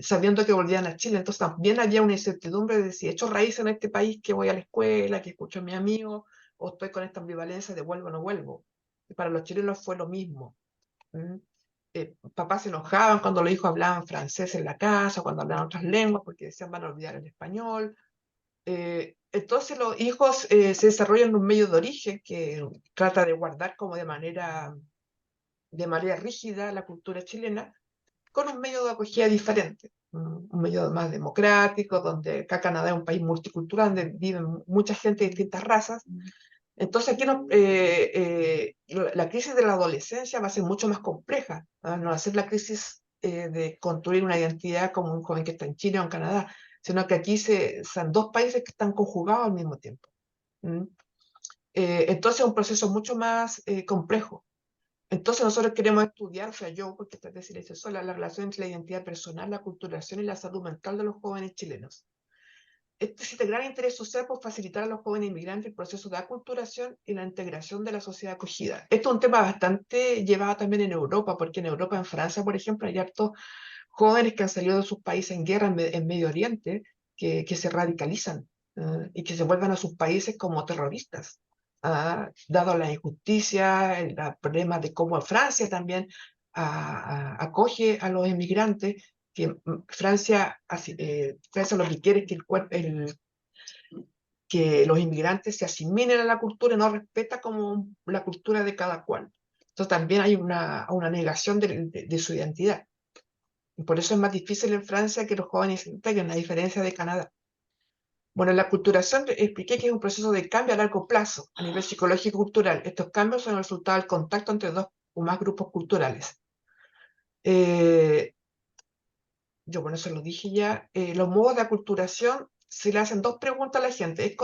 sabiendo que volvían a Chile. Entonces también había una incertidumbre de si he hecho raíz en este país, que voy a la escuela, que escucho a mi amigo, o estoy con esta ambivalencia de vuelvo o no vuelvo. Y para los chilenos fue lo mismo. Papás se enojaban cuando los hijos hablaban francés en la casa, cuando hablaban otras lenguas, porque decían van a olvidar el español. Entonces los hijos se desarrollan en un medio de origen que trata de guardar como de manera rígida la cultura chilena, con un medio de acogida diferente, un medio más democrático, donde acá Canadá es un país multicultural, donde viven mucha gente de distintas razas. Entonces aquí la crisis de la adolescencia va a ser mucho más compleja, no va a ser la crisis de construir una identidad como un joven que está en Chile o en Canadá, sino que aquí son dos países que están conjugados al mismo tiempo. Entonces es un proceso mucho más complejo. Entonces nosotros queremos estudiar, o sea, yo, porque esta tesis la hice sola, la relación entre la identidad personal, la culturación y la salud mental de los jóvenes chilenos. Este es de gran interés social por facilitar a los jóvenes inmigrantes el proceso de aculturación y la integración de la sociedad acogida. Esto es un tema bastante llevado también en Europa, porque en Europa, en Francia, por ejemplo, hay hartos jóvenes que han salido de sus países en guerra en Medio Oriente, que se radicalizan y que se vuelven a sus países como terroristas. Dado la injusticia, el problema de cómo Francia también acoge a los inmigrantes, que Francia lo que quiere es que los inmigrantes se asimilen a la cultura y no respeta como la cultura de cada cual. Entonces también hay una negación de su identidad. Y por eso es más difícil en Francia que los jóvenes se integren, a diferencia de Canadá. Bueno, la aculturación expliqué que es un proceso de cambio a largo plazo, a nivel psicológico y cultural. Estos cambios son el resultado del contacto entre dos o más grupos culturales. Yo bueno, eso lo dije ya. Los modos de aculturación, se le hacen dos preguntas a la gente. ¿Es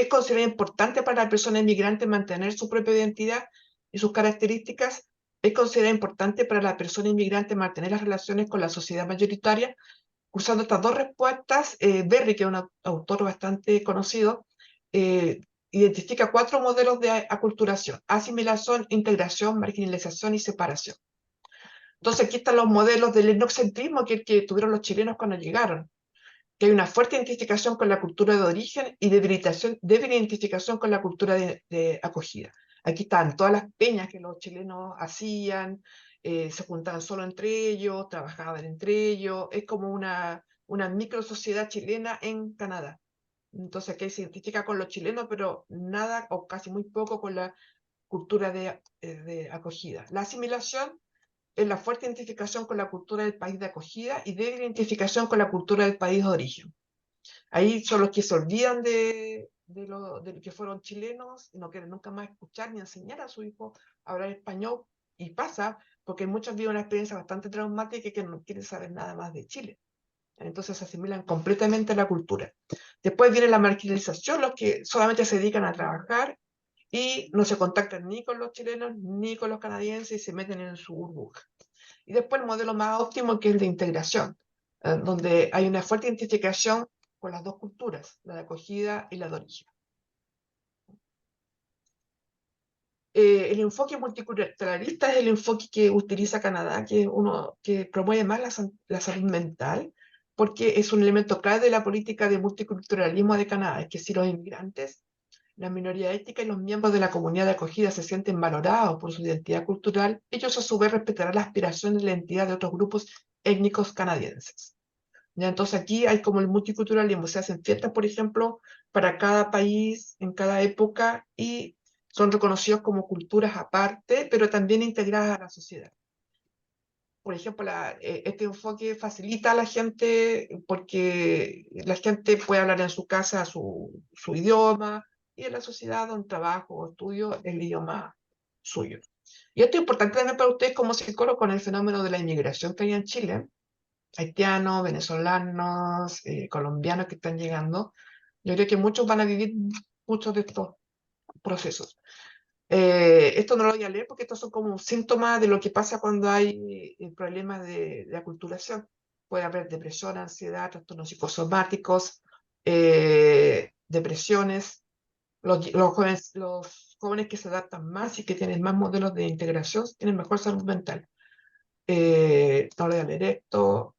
considerado importante para la persona inmigrante mantener su propia identidad y sus características? ¿Es considerado importante para la persona inmigrante mantener las relaciones con la sociedad mayoritaria? Usando estas dos respuestas, Berry, que es un autor bastante conocido, identifica 4 modelos de aculturación: asimilación, integración, marginalización y separación. Entonces aquí están los modelos del etnocentrismo que tuvieron los chilenos cuando llegaron, que hay una fuerte identificación con la cultura de origen y débil identificación con la cultura de acogida. Aquí están todas las peñas que los chilenos hacían, se juntaban solo entre ellos, trabajaban entre ellos, es como una micro sociedad chilena en Canadá. Entonces aquí se identifica con los chilenos, pero nada o casi muy poco con la cultura de acogida. La asimilación es la fuerte identificación con la cultura del país de acogida y débil identificación con la cultura del país de origen. Ahí son los que se olvidan de que fueron chilenos y no quieren nunca más escuchar ni enseñar a su hijo a hablar español, y pasa porque muchos viven una experiencia bastante traumática y que no quieren saber nada más de Chile. Entonces se asimilan completamente a la cultura. Después viene la marginalización, los que solamente se dedican a trabajar y no se contactan ni con los chilenos ni con los canadienses y se meten en su burbuja. Y después el modelo más óptimo, que es el de integración, donde hay una fuerte identificación con las dos culturas, la de acogida y la de origen. El enfoque multiculturalista es el enfoque que utiliza Canadá, que es uno que promueve más la salud mental, porque es un elemento clave de la política de multiculturalismo de Canadá. Es que si los inmigrantes, la minoría étnica y los miembros de la comunidad de acogida se sienten valorados por su identidad cultural, ellos a su vez respetarán las aspiraciones de la identidad de otros grupos étnicos canadienses. ¿Ya? Entonces aquí hay como el multiculturalismo, se hacen fiestas, por ejemplo, para cada país, en cada época, y son reconocidos como culturas aparte, pero también integradas a la sociedad. Por ejemplo, este enfoque facilita a la gente porque la gente puede hablar en su casa su idioma, y en la sociedad, donde trabajo o estudio, el idioma suyo. Y esto es importante también para ustedes como psicólogos con el fenómeno de la inmigración que hay en Chile, haitianos, venezolanos, colombianos que están llegando. Yo creo que muchos van a vivir muchos de estos procesos. Esto no lo voy a leer porque estos son como síntomas de lo que pasa cuando hay problemas de aculturación. Puede haber depresión, ansiedad, trastornos psicosomáticos, depresiones. Los jóvenes que se adaptan más y que tienen más modelos de integración tienen mejor salud mental. No lo voy a leer esto.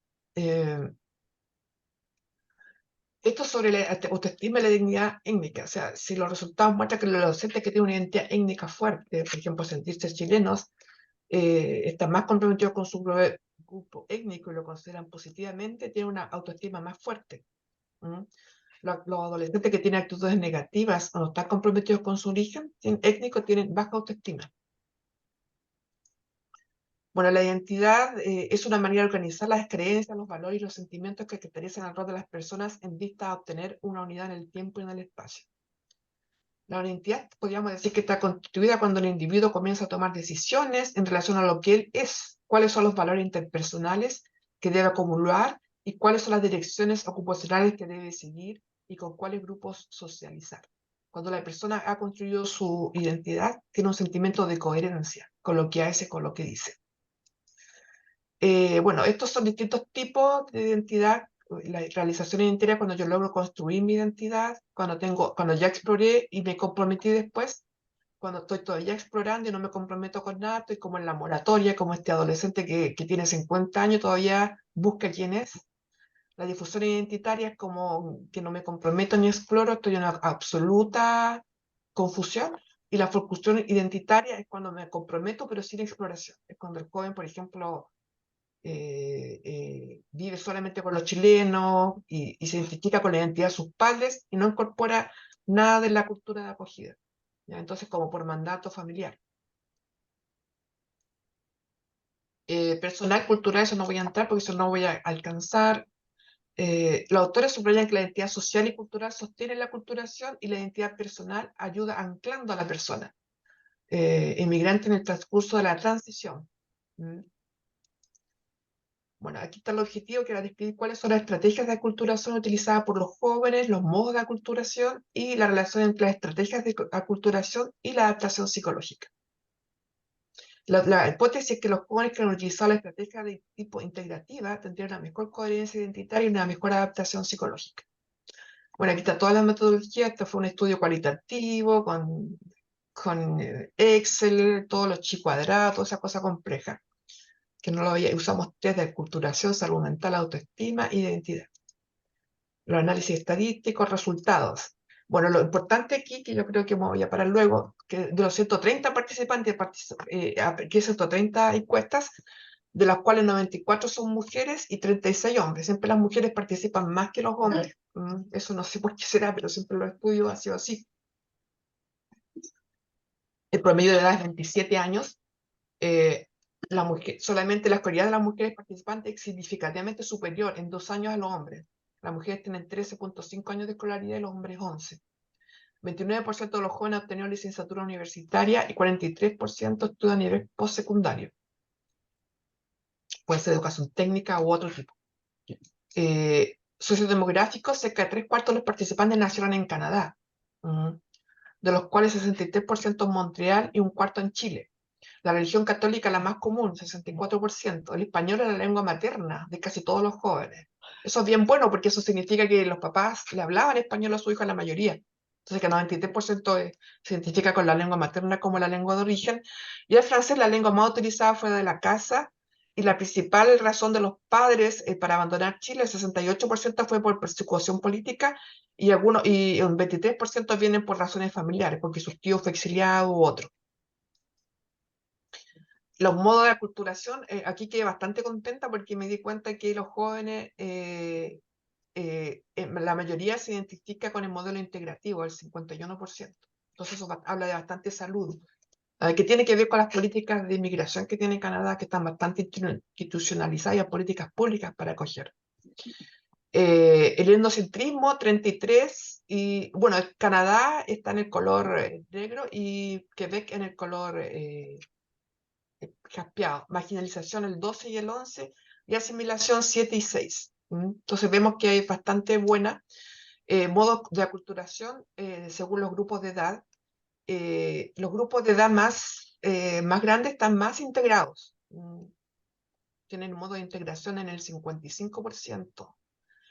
Esto sobre la autoestima y la dignidad étnica. O sea, si los resultados muestran que los adolescentes que tienen una identidad étnica fuerte, por ejemplo, sentirse chilenos, están más comprometidos con su grupo étnico y lo consideran positivamente, tienen una autoestima más fuerte. Los adolescentes que tienen actitudes negativas o no están comprometidos con su origen étnico tienen baja autoestima. Bueno, la identidad es una manera de organizar las creencias, los valores y los sentimientos que caracterizan al rol de las personas en vista a obtener una unidad en el tiempo y en el espacio. La identidad, podríamos decir que está constituida cuando el individuo comienza a tomar decisiones en relación a lo que él es, cuáles son los valores interpersonales que debe acumular y cuáles son las direcciones ocupacionales que debe seguir y con cuáles grupos socializar. Cuando la persona ha construido su identidad, tiene un sentimiento de coherencia con lo que hace, con lo que dice. Bueno, estos son distintos tipos de identidad. La realización identitaria, cuando yo logro construir mi identidad, cuando ya exploré y me comprometí después, cuando estoy todavía explorando y no me comprometo con nada, estoy como en la moratoria, como este adolescente que tiene 50 años, todavía busca quién es. La difusión identitaria es como que no me comprometo ni exploro, estoy en una absoluta confusión. Y la formación identitaria es cuando me comprometo, pero sin exploración. Es cuando el joven, por ejemplo, vive solamente con los chilenos y se identifica con la identidad de sus padres y no incorpora nada de la cultura de acogida. ¿Ya? Entonces, como por mandato familiar. Personal, cultural, eso no voy a entrar porque eso no voy a alcanzar. Los autores subrayan que la identidad social y cultural sostienen la aculturación y la identidad personal ayuda anclando a la persona inmigrante en el transcurso de la transición. Bueno, aquí está el objetivo, que era describir cuáles son las estrategias de aculturación utilizadas por los jóvenes, los modos de aculturación y la relación entre las estrategias de aculturación y la adaptación psicológica. La hipótesis es que los jóvenes que han utilizado la estrategia de tipo integrativa tendrían una mejor coherencia identitaria y una mejor adaptación psicológica. Bueno, aquí está toda la metodología. Este fue un estudio cualitativo con Excel, todos los chi cuadrados, toda esa cosa compleja, que no lo usamos test de aculturación, salud mental, autoestima e identidad. Los análisis estadísticos, resultados. Bueno, lo importante aquí, que yo creo que me voy a parar luego, que de los 130 participantes, que 130 encuestas, de las cuales 94 son mujeres y 36 hombres. Siempre las mujeres participan más que los hombres. Eso no sé por qué será, pero siempre los estudios ha sido así. El promedio de edad es 27 años. Solamente la escolaridad de las mujeres participantes es significativamente superior en 2 años a los hombres. Las mujeres tienen 13.5 años de escolaridad y los hombres 11. 29% de los jóvenes han obtenido licenciatura universitaria y 43% estudian a nivel postsecundario. Puede ser educación técnica u otro tipo. Sociodemográficos, cerca de 3/4 de los participantes nacieron en Canadá. de los cuales 63% en Montreal y un cuarto en Chile. La religión católica la más común, 64%. El español es la lengua materna de casi todos los jóvenes. Eso es bien bueno porque eso significa que los papás le hablaban español a su hijo, a la mayoría. Entonces que el 93% se identifica con la lengua materna como la lengua de origen. Y el francés, la lengua más utilizada fuera de la casa. Y la principal razón de los padres para abandonar Chile, el 68% fue por persecución política y un 23% vienen por razones familiares, porque su tío fue exiliado u otro. Los modos de aculturación, aquí quedé bastante contenta porque me di cuenta que los jóvenes, la mayoría se identifica con el modelo integrativo, el 51%. Entonces eso habla de bastante salud, que tiene que ver con las políticas de inmigración que tiene Canadá, que están bastante institucionalizadas y hay políticas públicas para acoger. El etnocentrismo, 33, y bueno, Canadá está en el color negro y Quebec en el color jaspeado, marginalización el 12 y el 11 y asimilación 7 y 6. Entonces vemos que hay bastante buena modos de aculturación según los grupos de edad. Los grupos de edad más grandes están más integrados. Tienen modo de integración en el 55%.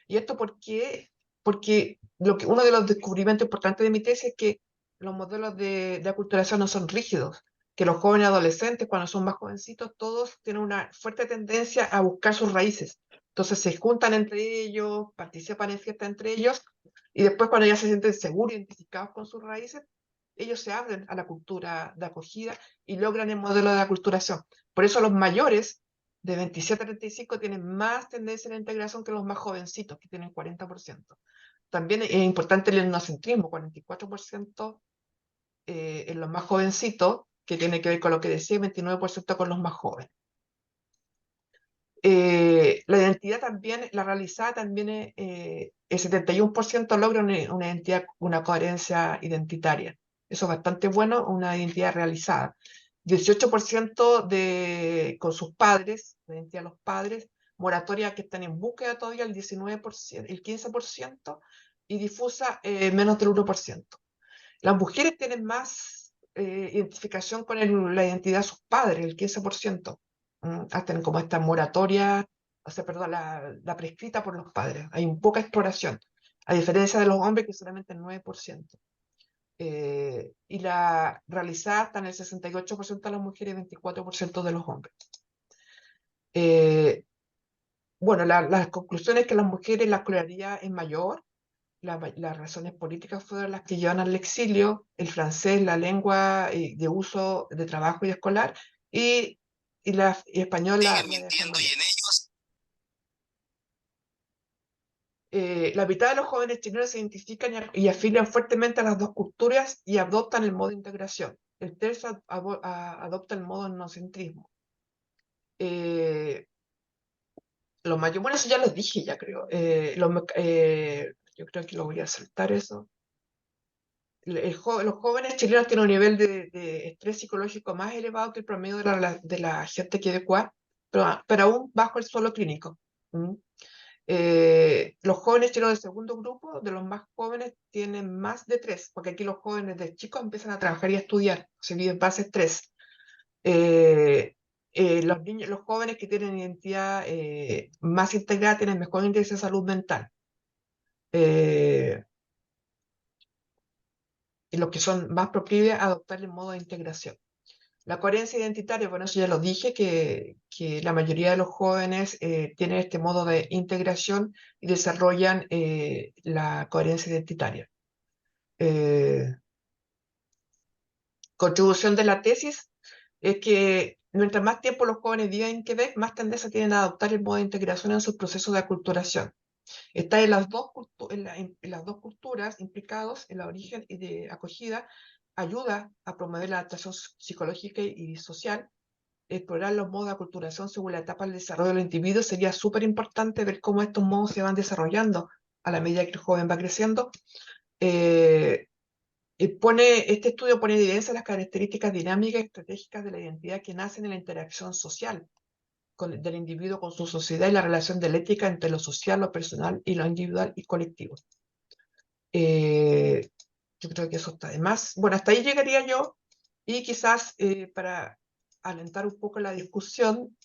¿Y esto por qué? Porque uno de los descubrimientos importantes de mi tesis es que los modelos de aculturación no son rígidos, que los jóvenes adolescentes, cuando son más jovencitos, todos tienen una fuerte tendencia a buscar sus raíces. Entonces se juntan entre ellos, participan en fiestas entre ellos, y después cuando ya se sienten seguros, identificados con sus raíces, ellos se abren a la cultura de acogida y logran el modelo de aculturación. Por eso los mayores de 27 a 35 tienen más tendencia a la integración que los más jovencitos, que tienen 40%. También es importante el etnocentrismo, 44% en los más jovencitos, que tiene que ver con lo que decía, y 29% con los más jóvenes. La identidad también, la realizada también el 71% logra una identidad, una coherencia identitaria. Eso es bastante bueno, una identidad realizada. 18% con sus padres, la identidad de los padres, moratoria que están en búsqueda todavía el 19%, el 15%, y difusa menos del 1%. Las mujeres tienen más identificación con la identidad de sus padres, el 15%. Hacen como esta moratoria, o sea, perdón, la prescrita por los padres. Hay un poca exploración, a diferencia de los hombres que solamente el 9%. Y la realizada está en el 68% de las mujeres y 24% de los hombres. Bueno, las conclusiones es que las mujeres la escolaridad es mayor, las razones políticas fueron las que llevan al exilio, el francés, la lengua de uso de trabajo y escolar, y español la dejan mayor. La mitad de los jóvenes chilenos se identifican y afilian fuertemente a las dos culturas y adoptan el modo de integración. El tercio adopta el modo etnocentrismo. Bueno, eso ya lo dije, ya creo. Yo creo que lo voy a saltar eso. Los jóvenes chilenos tienen un nivel de estrés psicológico más elevado que el promedio de la gente quebecois, pero aún bajo el suelo clínico. Los jóvenes chilenos del segundo grupo, de los más jóvenes, tienen más de 3, porque aquí los jóvenes de chicos empiezan a trabajar y a estudiar, se viven bases 3. Los jóvenes que tienen identidad más integrada tienen mejor índice de salud mental. Y los que son más proclives a adoptar el modo de integración. La coherencia identitaria, bueno, eso ya lo dije, que la mayoría de los jóvenes tienen este modo de integración y desarrollan la coherencia identitaria. Contribución de la tesis es que mientras más tiempo los jóvenes viven en Quebec, más tendencia tienen a adoptar el modo de integración en sus procesos de aculturación. Está en las dos culturas implicados en la origen y de acogida, ayuda a promover la adaptación psicológica y social. Explorar los modos de aculturación según la etapa del desarrollo del individuo sería súper importante ver cómo estos modos se van desarrollando a la medida que el joven va creciendo. Este estudio pone en evidencia las características dinámicas y estratégicas de la identidad que nacen en la interacción social del individuo con su sociedad y la relación dialéctica entre lo social, lo personal y lo individual y colectivo. Yo creo que eso está de más. Bueno, hasta ahí llegaría yo, y quizás para alentar un poco la discusión,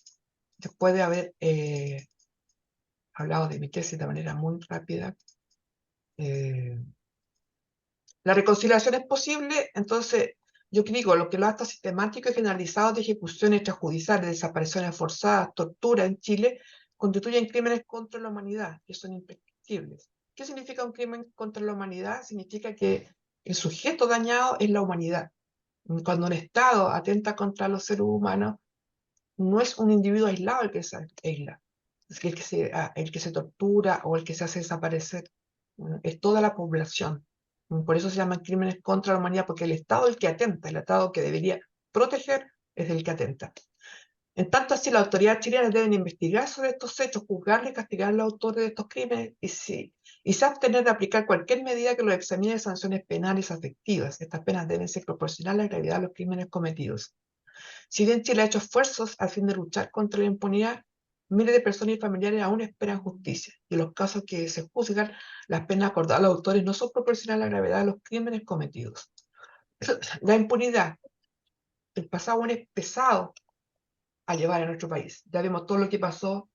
después de haber hablado de mi tesis de manera muy rápida, la reconciliación es posible. Entonces yo digo, lo que los actos sistemáticos y generalizados de ejecuciones extrajudiciales, desapariciones forzadas, tortura en Chile, constituyen crímenes contra la humanidad, que son imprescriptibles. ¿Qué significa un crimen contra la humanidad? Significa que el sujeto dañado es la humanidad. Cuando un Estado atenta contra los seres humanos, no es un individuo aislado el que se aísla, es el que se tortura o el que se hace desaparecer. Es toda la población. Por eso se llaman crímenes contra la humanidad, porque el Estado es el que atenta, el Estado que debería proteger es el que atenta. En tanto así, las autoridades chilenas deben investigar sobre estos hechos, juzgarles y castigar a los autores de estos crímenes y se abstener de aplicar cualquier medida que los examine de sanciones penales afectivas. Estas penas deben ser proporcionales a la gravedad de los crímenes cometidos. Si bien Chile ha hecho esfuerzos al fin de luchar contra la impunidad, miles de personas y familiares aún esperan justicia. Y en los casos que se juzgan, las penas acordadas a los autores no son proporcionales a la gravedad de los crímenes cometidos. La impunidad, el pasado aún es pesado a llevar a nuestro país. Ya vimos todo lo que pasó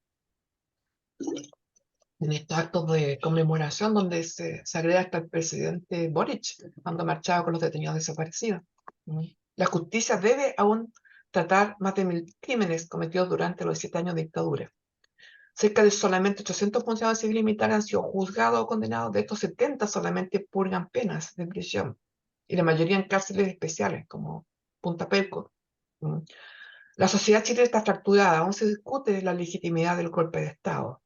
en estos actos de conmemoración donde se agrede hasta el presidente Boric cuando marchaba con los detenidos desaparecidos. La justicia debe aún tratar más de 1000 crímenes cometidos durante los 7 años de dictadura. Cerca de solamente 800 funcionarios civiles y militares han sido juzgados o condenados. De estos, 70 solamente purgan penas de prisión, y la mayoría en cárceles especiales como Punta Peuco. La sociedad chilena está fracturada, aún se discute la legitimidad del golpe de Estado.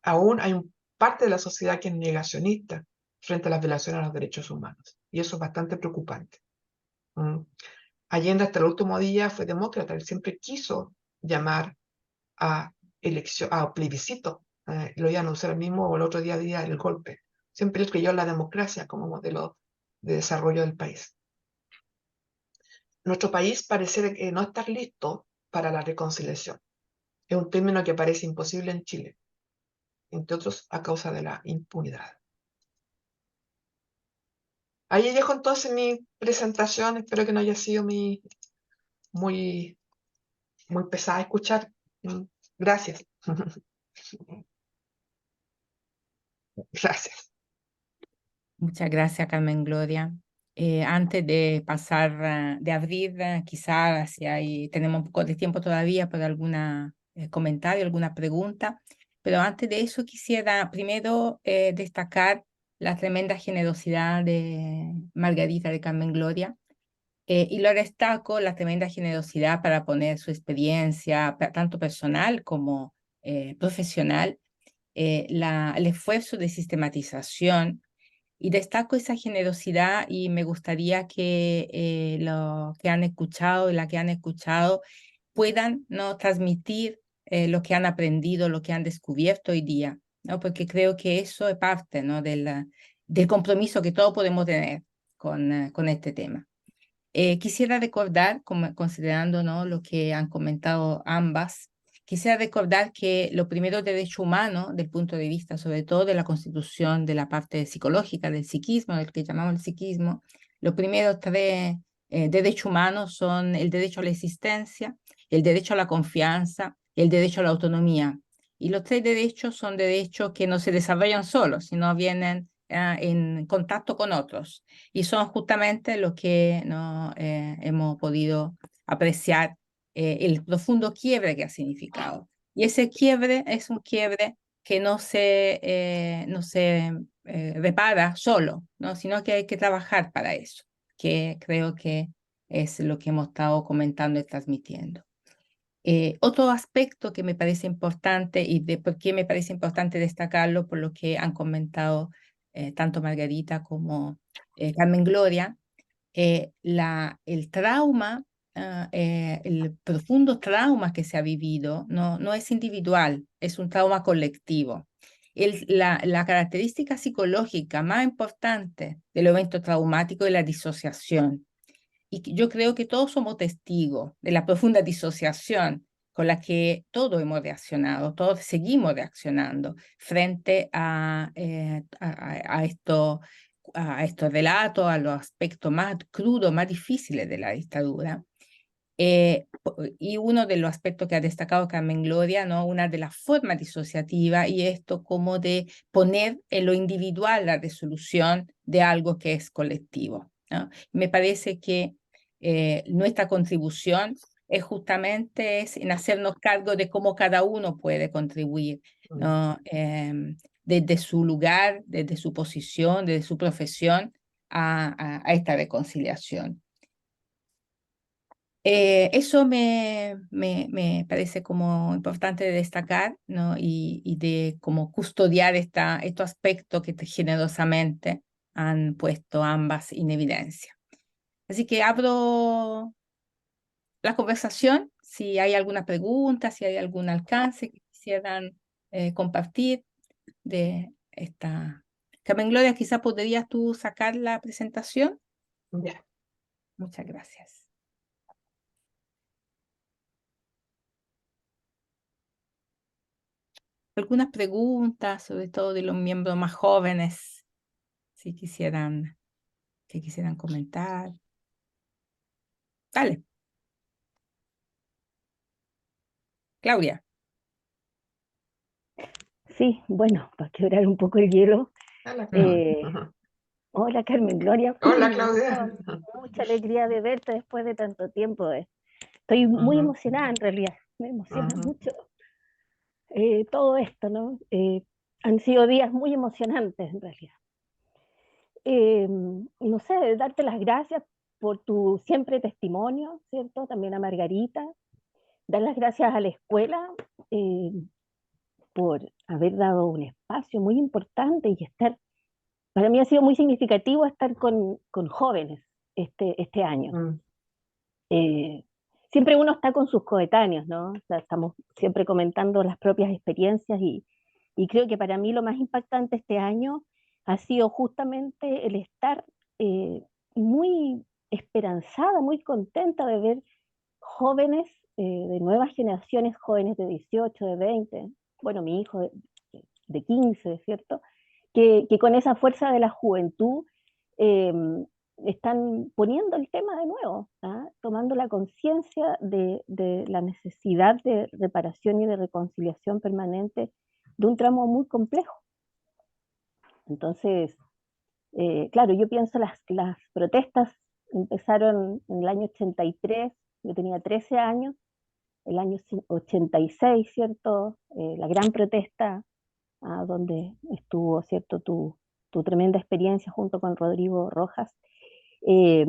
Aún hay parte de la sociedad que es negacionista frente a las violaciones a los derechos humanos, y eso es bastante preocupante. Allende hasta el último día fue demócrata, él siempre quiso llamar a plebiscito, lo iban a usar el mismo o el otro día el golpe. Siempre él creyó en la democracia como modelo de desarrollo del país. Nuestro país parece no estar listo para la reconciliación. Es un término que parece imposible en Chile, entre otros a causa de la impunidad. Ahí dejo entonces mi presentación. Espero que no haya sido muy, muy pesada a escuchar. Gracias. Gracias. Muchas gracias, Carmen Gloria. Antes de pasar, de abrir, quizás si tenemos un poco de tiempo todavía para algún comentario, alguna pregunta, pero antes de eso quisiera primero destacar la tremenda generosidad de Margarita, de Carmen Gloria, y lo destaco, la tremenda generosidad para poner su experiencia, tanto personal como profesional, el esfuerzo de sistematización, y destaco esa generosidad, y me gustaría que lo que han escuchado y la que han escuchado puedan, ¿no?, transmitir lo que han aprendido, lo que han descubierto hoy día, ¿no? Porque creo que eso es parte, ¿no?, del compromiso que todos podemos tener con este tema. Quisiera recordar, considerando, ¿no?, lo que han comentado ambas, quisiera recordar que los primeros derechos humanos, del punto de vista sobre todo de la constitución, de la parte psicológica, del psiquismo, del que llamamos el psiquismo, los primeros 3 derechos humanos son el derecho a la existencia, el derecho a la confianza, el derecho a la autonomía. Y los 3 derechos son derechos que no se desarrollan solos, sino vienen en contacto con otros. Y son justamente lo que ¿no?, hemos podido apreciar, el profundo quiebre que ha significado. Y ese quiebre es un quiebre que no se repara solo, ¿no?, sino que hay que trabajar para eso, que creo que es lo que hemos estado comentando y transmitiendo. Otro aspecto que me parece importante, y de por qué me parece importante destacarlo, por lo que han comentado tanto Margarita como Carmen Gloria, el trauma, el profundo trauma que se ha vivido no es individual, es un trauma colectivo. La característica psicológica más importante del evento traumático es la disociación. Y yo creo que todos somos testigos de la profunda disociación con la que todos hemos reaccionado, todos seguimos reaccionando frente a esto a estos relatos, a los aspectos más crudos, más difíciles de la dictadura. Y uno de los aspectos que ha destacado Carmen Gloria, ¿no? Una de las formas disociativas, y esto como de poner en lo individual la resolución de algo que es colectivo, ¿no? Me parece que nuestra contribución es justamente en hacernos cargo de cómo cada uno puede contribuir, ¿no? Desde su lugar, desde su posición, desde su profesión a esta reconciliación. Eso me parece como importante de destacar, ¿no? Y de como custodiar estos aspectos que generosamente han puesto ambas en evidencia. Así que abro la conversación, si hay alguna pregunta, si hay algún alcance que quisieran compartir de esta. Carmen Gloria, quizá podrías tú sacar la presentación. Ya. Muchas gracias. Algunas preguntas, sobre todo de los miembros más jóvenes, si quisieran comentar. Dale. Claudia. Sí, bueno, para quebrar un poco el hielo. Hola, Claudia. Hola Carmen Gloria, Hola, me Claudia. gusta, mucha alegría de verte después de tanto tiempo. Estoy muy emocionada en realidad, me emociona mucho todo esto, ¿no? Han sido días muy emocionantes en realidad. No sé, darte las gracias por tu siempre testimonio, ¿cierto? También a Margarita, dar las gracias a la escuela por haber dado un espacio muy importante y estar. Para mí ha sido muy significativo estar con jóvenes este año. Eh, Siempre uno está con sus coetáneos, ¿no? O sea, estamos siempre comentando las propias experiencias y creo que para mí lo más impactante este año ha sido justamente el estar muy esperanzada, muy contenta de ver jóvenes de nuevas generaciones, jóvenes de 18, de 20, bueno, mi hijo de 15, ¿cierto? Que con esa fuerza de la juventud eh, están poniendo el tema de nuevo, ¿ah? Tomando la conciencia de la necesidad de reparación y de reconciliación permanente de un tramo muy complejo. Entonces, claro, yo pienso las protestas empezaron en el año 83, yo tenía 13 años, el año 86, ¿cierto? La gran protesta donde estuvo, ¿cierto? Tu tremenda experiencia junto con Rodrigo Rojas, eh,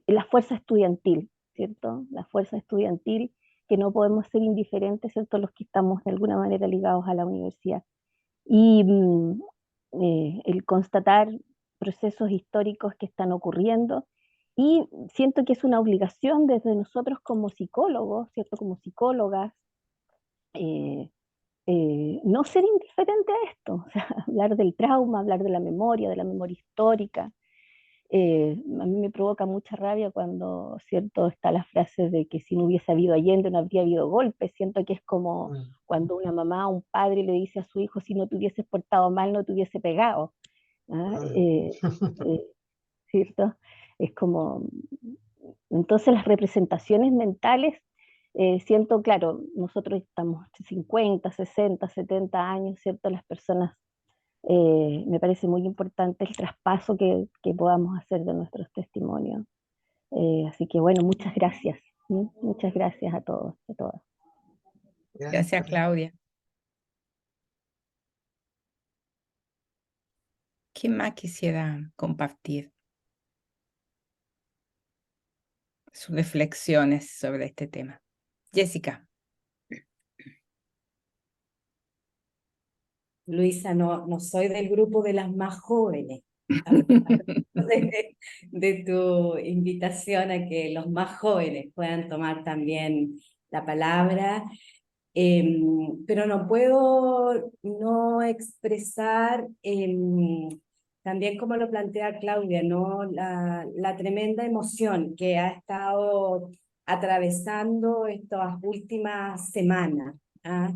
la fuerza estudiantil, ¿cierto? La fuerza estudiantil que no podemos ser indiferentes, ¿cierto? Los que estamos de alguna manera ligados a la universidad. Y el constatar procesos históricos que están ocurriendo y siento que es una obligación desde nosotros como psicólogos, ¿cierto? Como psicólogas, eh, no ser indiferente a esto, o sea, hablar del trauma, hablar de la memoria histórica. A mí me provoca mucha rabia cuando, cierto, está la frase de que si no hubiese habido Allende no habría habido golpes. Siento que es como cuando una mamá o un padre le dice a su hijo, si no te hubieses portado mal, no te hubiese pegado. ¿Ah? ¿Cierto? Es como, entonces las representaciones mentales, siento, claro, nosotros estamos 50, 60, 70 años, ¿cierto? Las personas, me parece muy importante el traspaso que podamos hacer de nuestros testimonios. Así que bueno, muchas gracias. Muchas gracias a todos, a todas. Gracias, Claudia. ¿Quién más quisiera compartir sus reflexiones sobre este tema? Jessica. Luisa, no soy del grupo de las más jóvenes. De tu invitación a que los más jóvenes puedan tomar también la palabra, pero no puedo no expresar también como lo plantea Claudia, ¿no? La tremenda emoción que ha estado atravesando estas últimas semanas, ¿ah?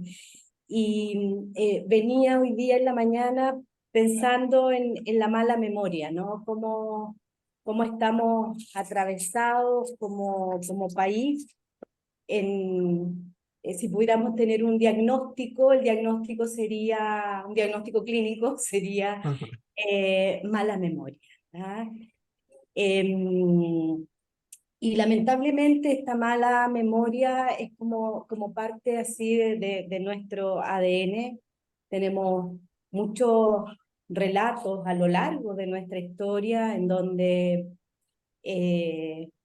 Y venía hoy día en la mañana pensando en la mala memoria, ¿no? Cómo estamos atravesados como país si pudiéramos tener un diagnóstico, el diagnóstico sería, un diagnóstico clínico sería Ujú. mala memoria. ¿Ah? Y lamentablemente esta mala memoria es como parte así de nuestro ADN. Tenemos muchos relatos a lo largo de nuestra historia en donde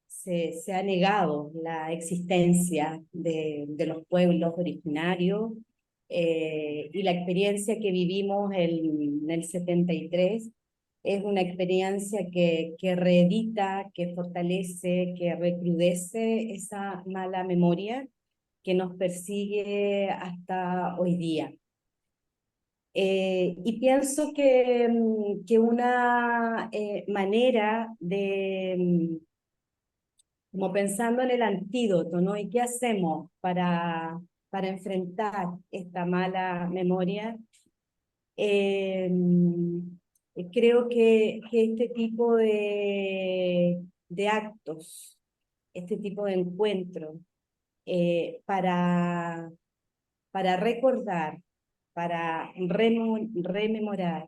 se ha negado la existencia de los pueblos originarios y la experiencia que vivimos en el 73 es una experiencia que reedita, que fortalece, que recrudece esa mala memoria que nos persigue hasta hoy día. Y pienso que una manera como pensando en el antídoto, ¿no? ¿Y qué hacemos para enfrentar esta mala memoria? Eh, Creo que este tipo de actos, este tipo de encuentros, para recordar, para rememorar,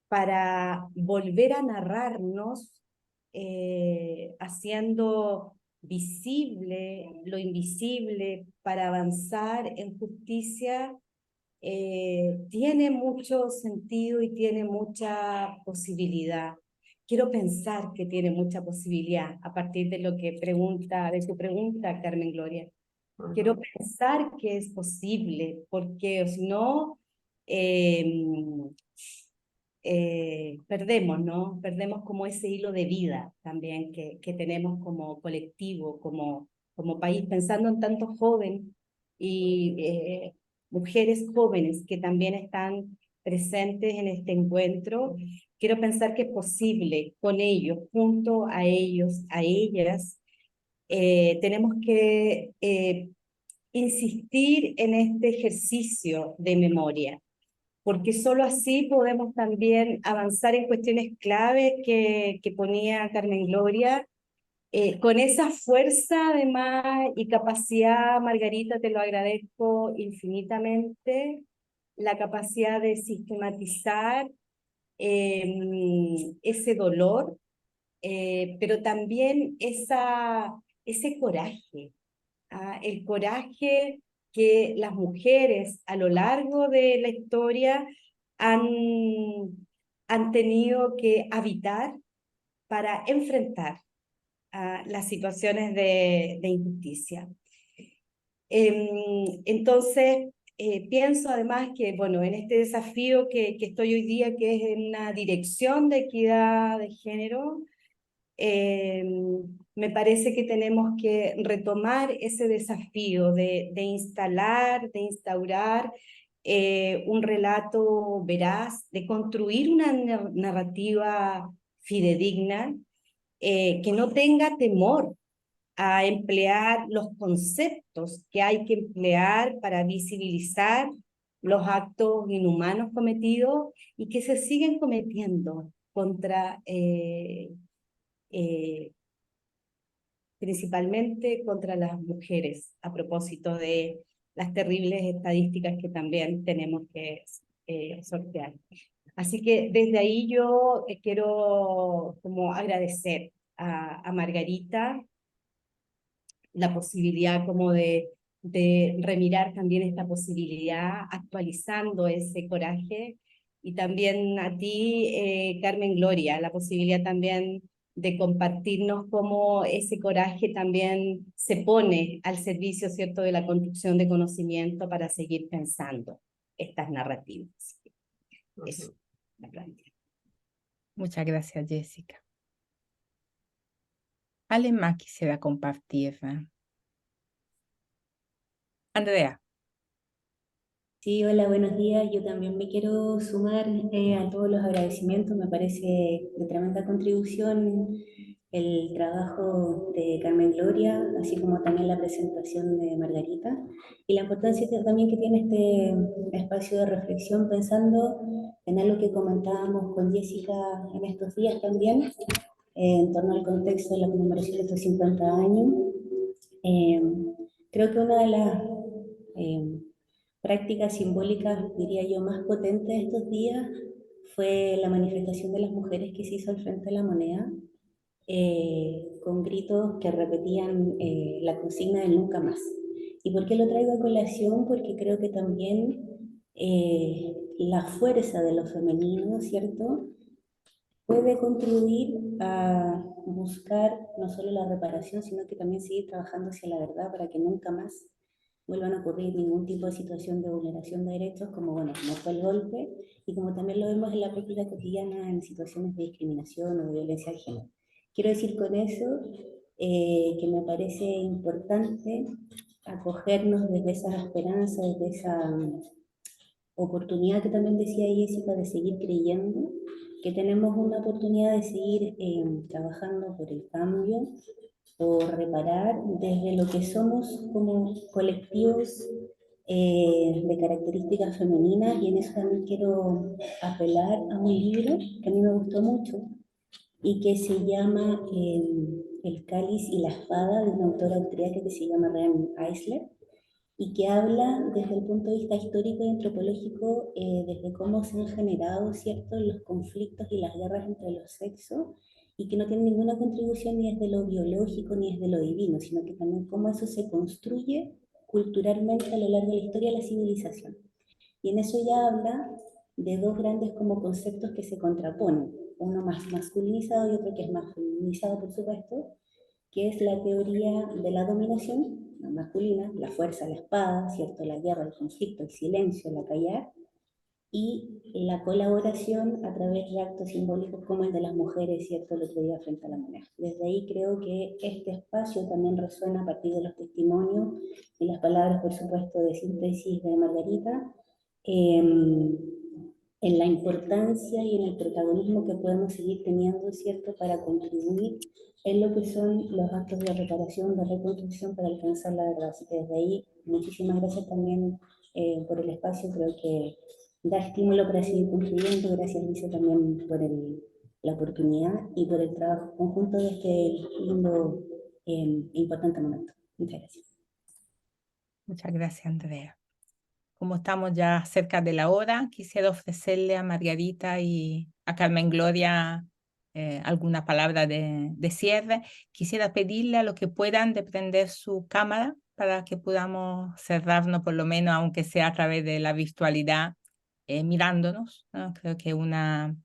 para volver a narrarnos, haciendo visible lo invisible para avanzar en justicia, tiene mucho sentido y tiene mucha posibilidad. Quiero pensar que tiene mucha posibilidad a partir de lo que pregunta, de su pregunta, Carmen Gloria. Quiero Ujú. pensar que es posible, porque si no, eh, perdemos, ¿no? Perdemos como ese hilo de vida también que tenemos como colectivo, como país, pensando en tantos jóvenes y mujeres jóvenes que también están presentes en este encuentro. Quiero pensar que es posible con ellos, junto a ellos, a ellas, tenemos que insistir en este ejercicio de memoria, porque solo así podemos también avanzar en cuestiones claves que ponía Carmen Gloria, con esa fuerza además y capacidad, Margarita, te lo agradezco infinitamente, la capacidad de sistematizar ese dolor, pero también ese coraje, el coraje que las mujeres a lo largo de la historia han, han tenido que habitar para enfrentar las situaciones de injusticia. Entonces, pienso además que, bueno, en este desafío que estoy hoy día, que es en una dirección de equidad de género, me parece que tenemos que retomar ese desafío de instalar, de instaurar un relato veraz, de construir una narrativa fidedigna, que no tenga temor a emplear los conceptos que hay que emplear para visibilizar los actos inhumanos cometidos y que se siguen cometiendo contra principalmente contra las mujeres, a propósito de las terribles estadísticas que también tenemos que sortear. Así que desde ahí yo quiero como agradecer a Margarita la posibilidad como de remirar también esta posibilidad, actualizando ese coraje, y también a ti, Carmen Gloria, la posibilidad también de compartirnos cómo ese coraje también se pone al servicio, ¿cierto?, de la construcción de conocimiento para seguir pensando estas narrativas. Eso, Ujú. la plantilla. Muchas gracias, Jessica. ¿Alguien más quisiera compartir? Andrea. Sí, hola, buenos días. Yo también me quiero sumar a todos los agradecimientos. Me parece de tremenda contribución el trabajo de Carmen Gloria, así como también la presentación de Margarita, y la importancia también que tiene este espacio de reflexión, pensando en algo que comentábamos con Jessica en estos días también, en torno al contexto de la conmemoración de estos 50 años. Eh, Creo que una de las prácticas simbólicas, diría yo, más potentes de estos días fue la manifestación de las mujeres que se hizo al frente de la moneda, con gritos que repetían la consigna del nunca más. ¿Y por qué lo traigo a colación? Porque creo que también la fuerza de lo femenino, ¿cierto?, puede contribuir a buscar no solo la reparación, sino que también seguir trabajando hacia la verdad para que nunca más vuelvan a ocurrir ningún tipo de situación de vulneración de derechos, como, bueno, como fue el golpe, y como también lo vemos en la práctica cotidiana en situaciones de discriminación o de violencia de género. Quiero decir con eso que me parece importante acogernos desde esa esperanza, desde esa oportunidad que también decía Jessica, de seguir creyendo, que tenemos una oportunidad de seguir trabajando por el cambio, por reparar desde lo que somos como colectivos de características femeninas, y en eso también quiero apelar a un libro que a mí me gustó mucho y que se llama El cáliz y la espada, de una autora austríaca que se llama Rean Eisler, y que habla desde el punto de vista histórico y antropológico, desde cómo se han generado, ¿cierto?, los conflictos y las guerras entre los sexos, y que no tiene ninguna contribución ni desde lo biológico ni desde lo divino, sino que también cómo eso se construye culturalmente a lo largo de la historia de la civilización. Y en eso ya habla de dos grandes como conceptos que se contraponen, uno más masculinizado y otro que es más feminizado, por supuesto, que es la teoría de la dominación, la masculina, la fuerza, la espada, ¿cierto?, la guerra, el conflicto, el silencio, la callar, y la colaboración a través de actos simbólicos como el de las mujeres, ¿cierto?, el otro día frente a la moneda. Desde ahí creo que este espacio también resuena a partir de los testimonios y las palabras, por supuesto, de síntesis de Margarita, en la importancia y en el protagonismo que podemos seguir teniendo, ¿cierto?, para contribuir en lo que son los actos de reparación, de reconstrucción para alcanzar la verdad. Así que desde ahí, muchísimas gracias también por el espacio, creo que da estímulo para seguir contribuyendo. Gracias, Luisa, también por la oportunidad y por el trabajo conjunto de este lindo e importante momento. Muchas gracias. Muchas gracias, Andrea. Como estamos ya cerca de la hora, quisiera ofrecerle a Margarita y a Carmen Gloria alguna palabra de cierre. Quisiera pedirle a los que puedan de prender su cámara para que podamos cerrarnos, por lo menos, aunque sea a través de la virtualidad, mirándonos, ¿no? Creo que una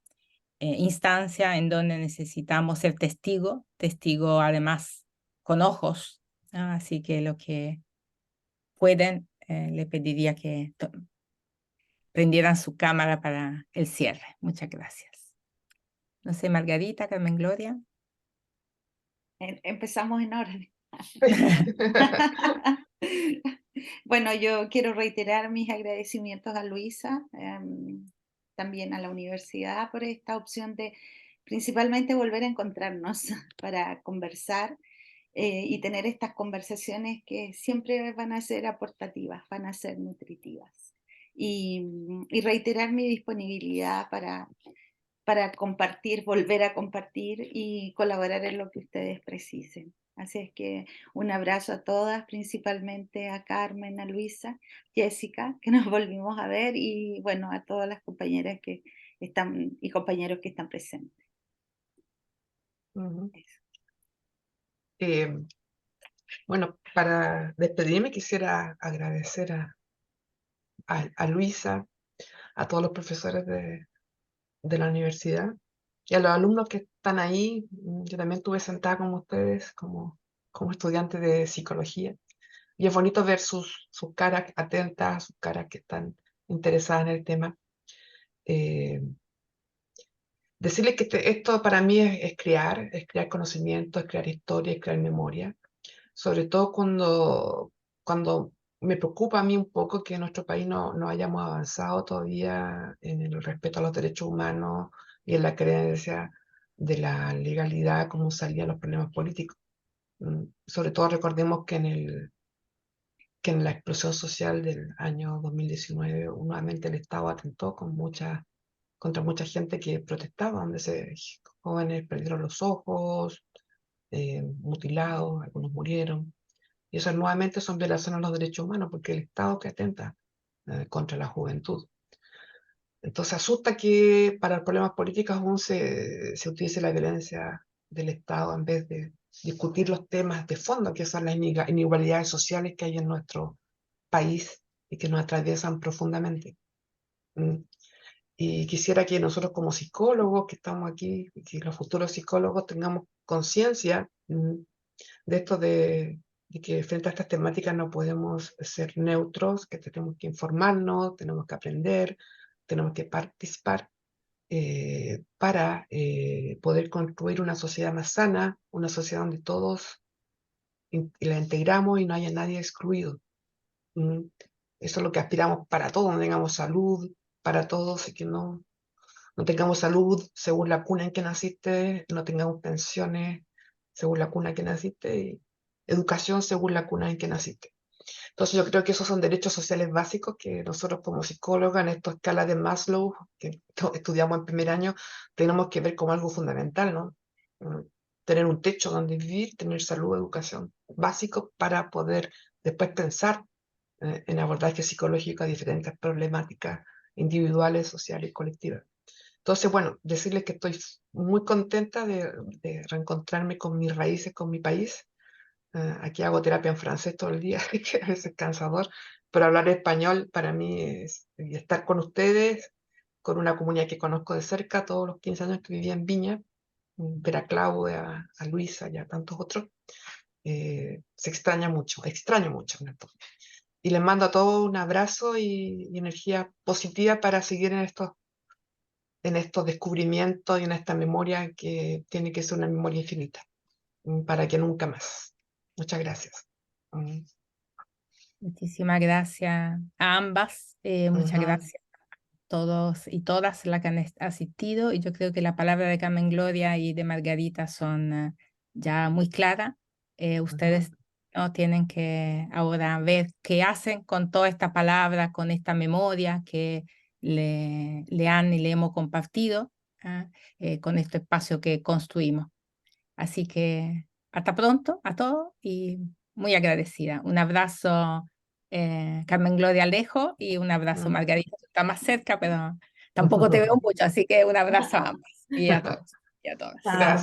instancia en donde necesitamos ser testigo además con ojos, ¿no? Así que los que pueden, le pediría que prendieran su cámara para el cierre. Muchas gracias. No sé, Margarita, Carmen Gloria. Empezamos en orden. Bueno, yo quiero reiterar mis agradecimientos a Luisa, también a la universidad por esta opción de principalmente volver a encontrarnos para conversar y tener estas conversaciones que siempre van a ser aportativas, van a ser nutritivas. Y reiterar mi disponibilidad para compartir, volver a compartir y colaborar en lo que ustedes precisen. Así es que un abrazo a todas, principalmente a Carmen, a Luisa, Jessica, que nos volvimos a ver, y bueno, a todas las compañeras que están y compañeros que están presentes. Ujú. Bueno, para despedirme quisiera agradecer a Luisa, a todos los profesores de la universidad y a los alumnos que están ahí. Yo también estuve sentada con ustedes como estudiante de psicología, y es bonito ver sus caras atentas, sus caras que están interesadas en el tema. Decirles que esto para mí es crear conocimiento, es crear historia, es crear memoria, sobre todo cuando me preocupa a mí un poco que en nuestro país no hayamos avanzado todavía en el respeto a los derechos humanos y en la creencia de la legalidad, cómo salían los problemas políticos. Sobre todo recordemos que en la explosión social del año 2019, nuevamente el Estado atentó contra mucha gente que protestaba, donde jóvenes perdieron los ojos, mutilados, algunos murieron. Y eso nuevamente son violaciones a los derechos humanos, porque el Estado que atenta contra la juventud. Entonces asusta que para problemas políticos aún se utilice la violencia del Estado en vez de discutir los temas de fondo, que son las inigualdades sociales que hay en nuestro país y que nos atraviesan profundamente. Y quisiera que nosotros como psicólogos que estamos aquí, que los futuros psicólogos tengamos conciencia de esto de que frente a estas temáticas no podemos ser neutros, que tenemos que informarnos, tenemos que aprender, tenemos que participar para poder construir una sociedad más sana, una sociedad donde todos la integramos y no haya nadie excluido. Eso es lo que aspiramos para todos, no tengamos salud para todos y que no tengamos salud según la cuna en que naciste, no tengamos pensiones según la cuna en que naciste y educación según la cuna en que naciste. Entonces yo creo que esos son derechos sociales básicos que nosotros como psicólogas en esta escala de Maslow que estudiamos en primer año tenemos que ver como algo fundamental, ¿no? Tener un techo donde vivir, tener salud, educación, básicos para poder después pensar en abordajes psicológicos a diferentes problemáticas individuales, sociales y colectivas. Entonces, bueno, decirles que estoy muy contenta de reencontrarme con mis raíces, con mi país. Aquí hago terapia en francés todo el día, que a veces es cansador, pero hablar español para mí y estar con ustedes, con una comunidad que conozco de cerca, todos los 15 años que vivía en Viña, ver a Claudia, a Luisa y a tantos otros, se extraño mucho, ¿no? Y les mando a todos un abrazo y energía positiva para seguir en estos descubrimientos y en esta memoria que tiene que ser una memoria infinita, para que nunca más. Muchas gracias. Muchísimas gracias a ambas, muchas Ujú. gracias a todos y todas las que han asistido, y yo creo que la palabra de Carmen Gloria y de Margarita son ya muy claras. Ustedes no tienen que ahora ver qué hacen con toda esta palabra, con esta memoria que le han y le hemos compartido, con este espacio que construimos. Así que hasta pronto a todos y muy agradecida. Un abrazo, Carmen Gloria Alejo, y un abrazo, Margarita, que está más cerca, pero tampoco te veo mucho, así que un abrazo a ambas y a todos y a todas. Gracias.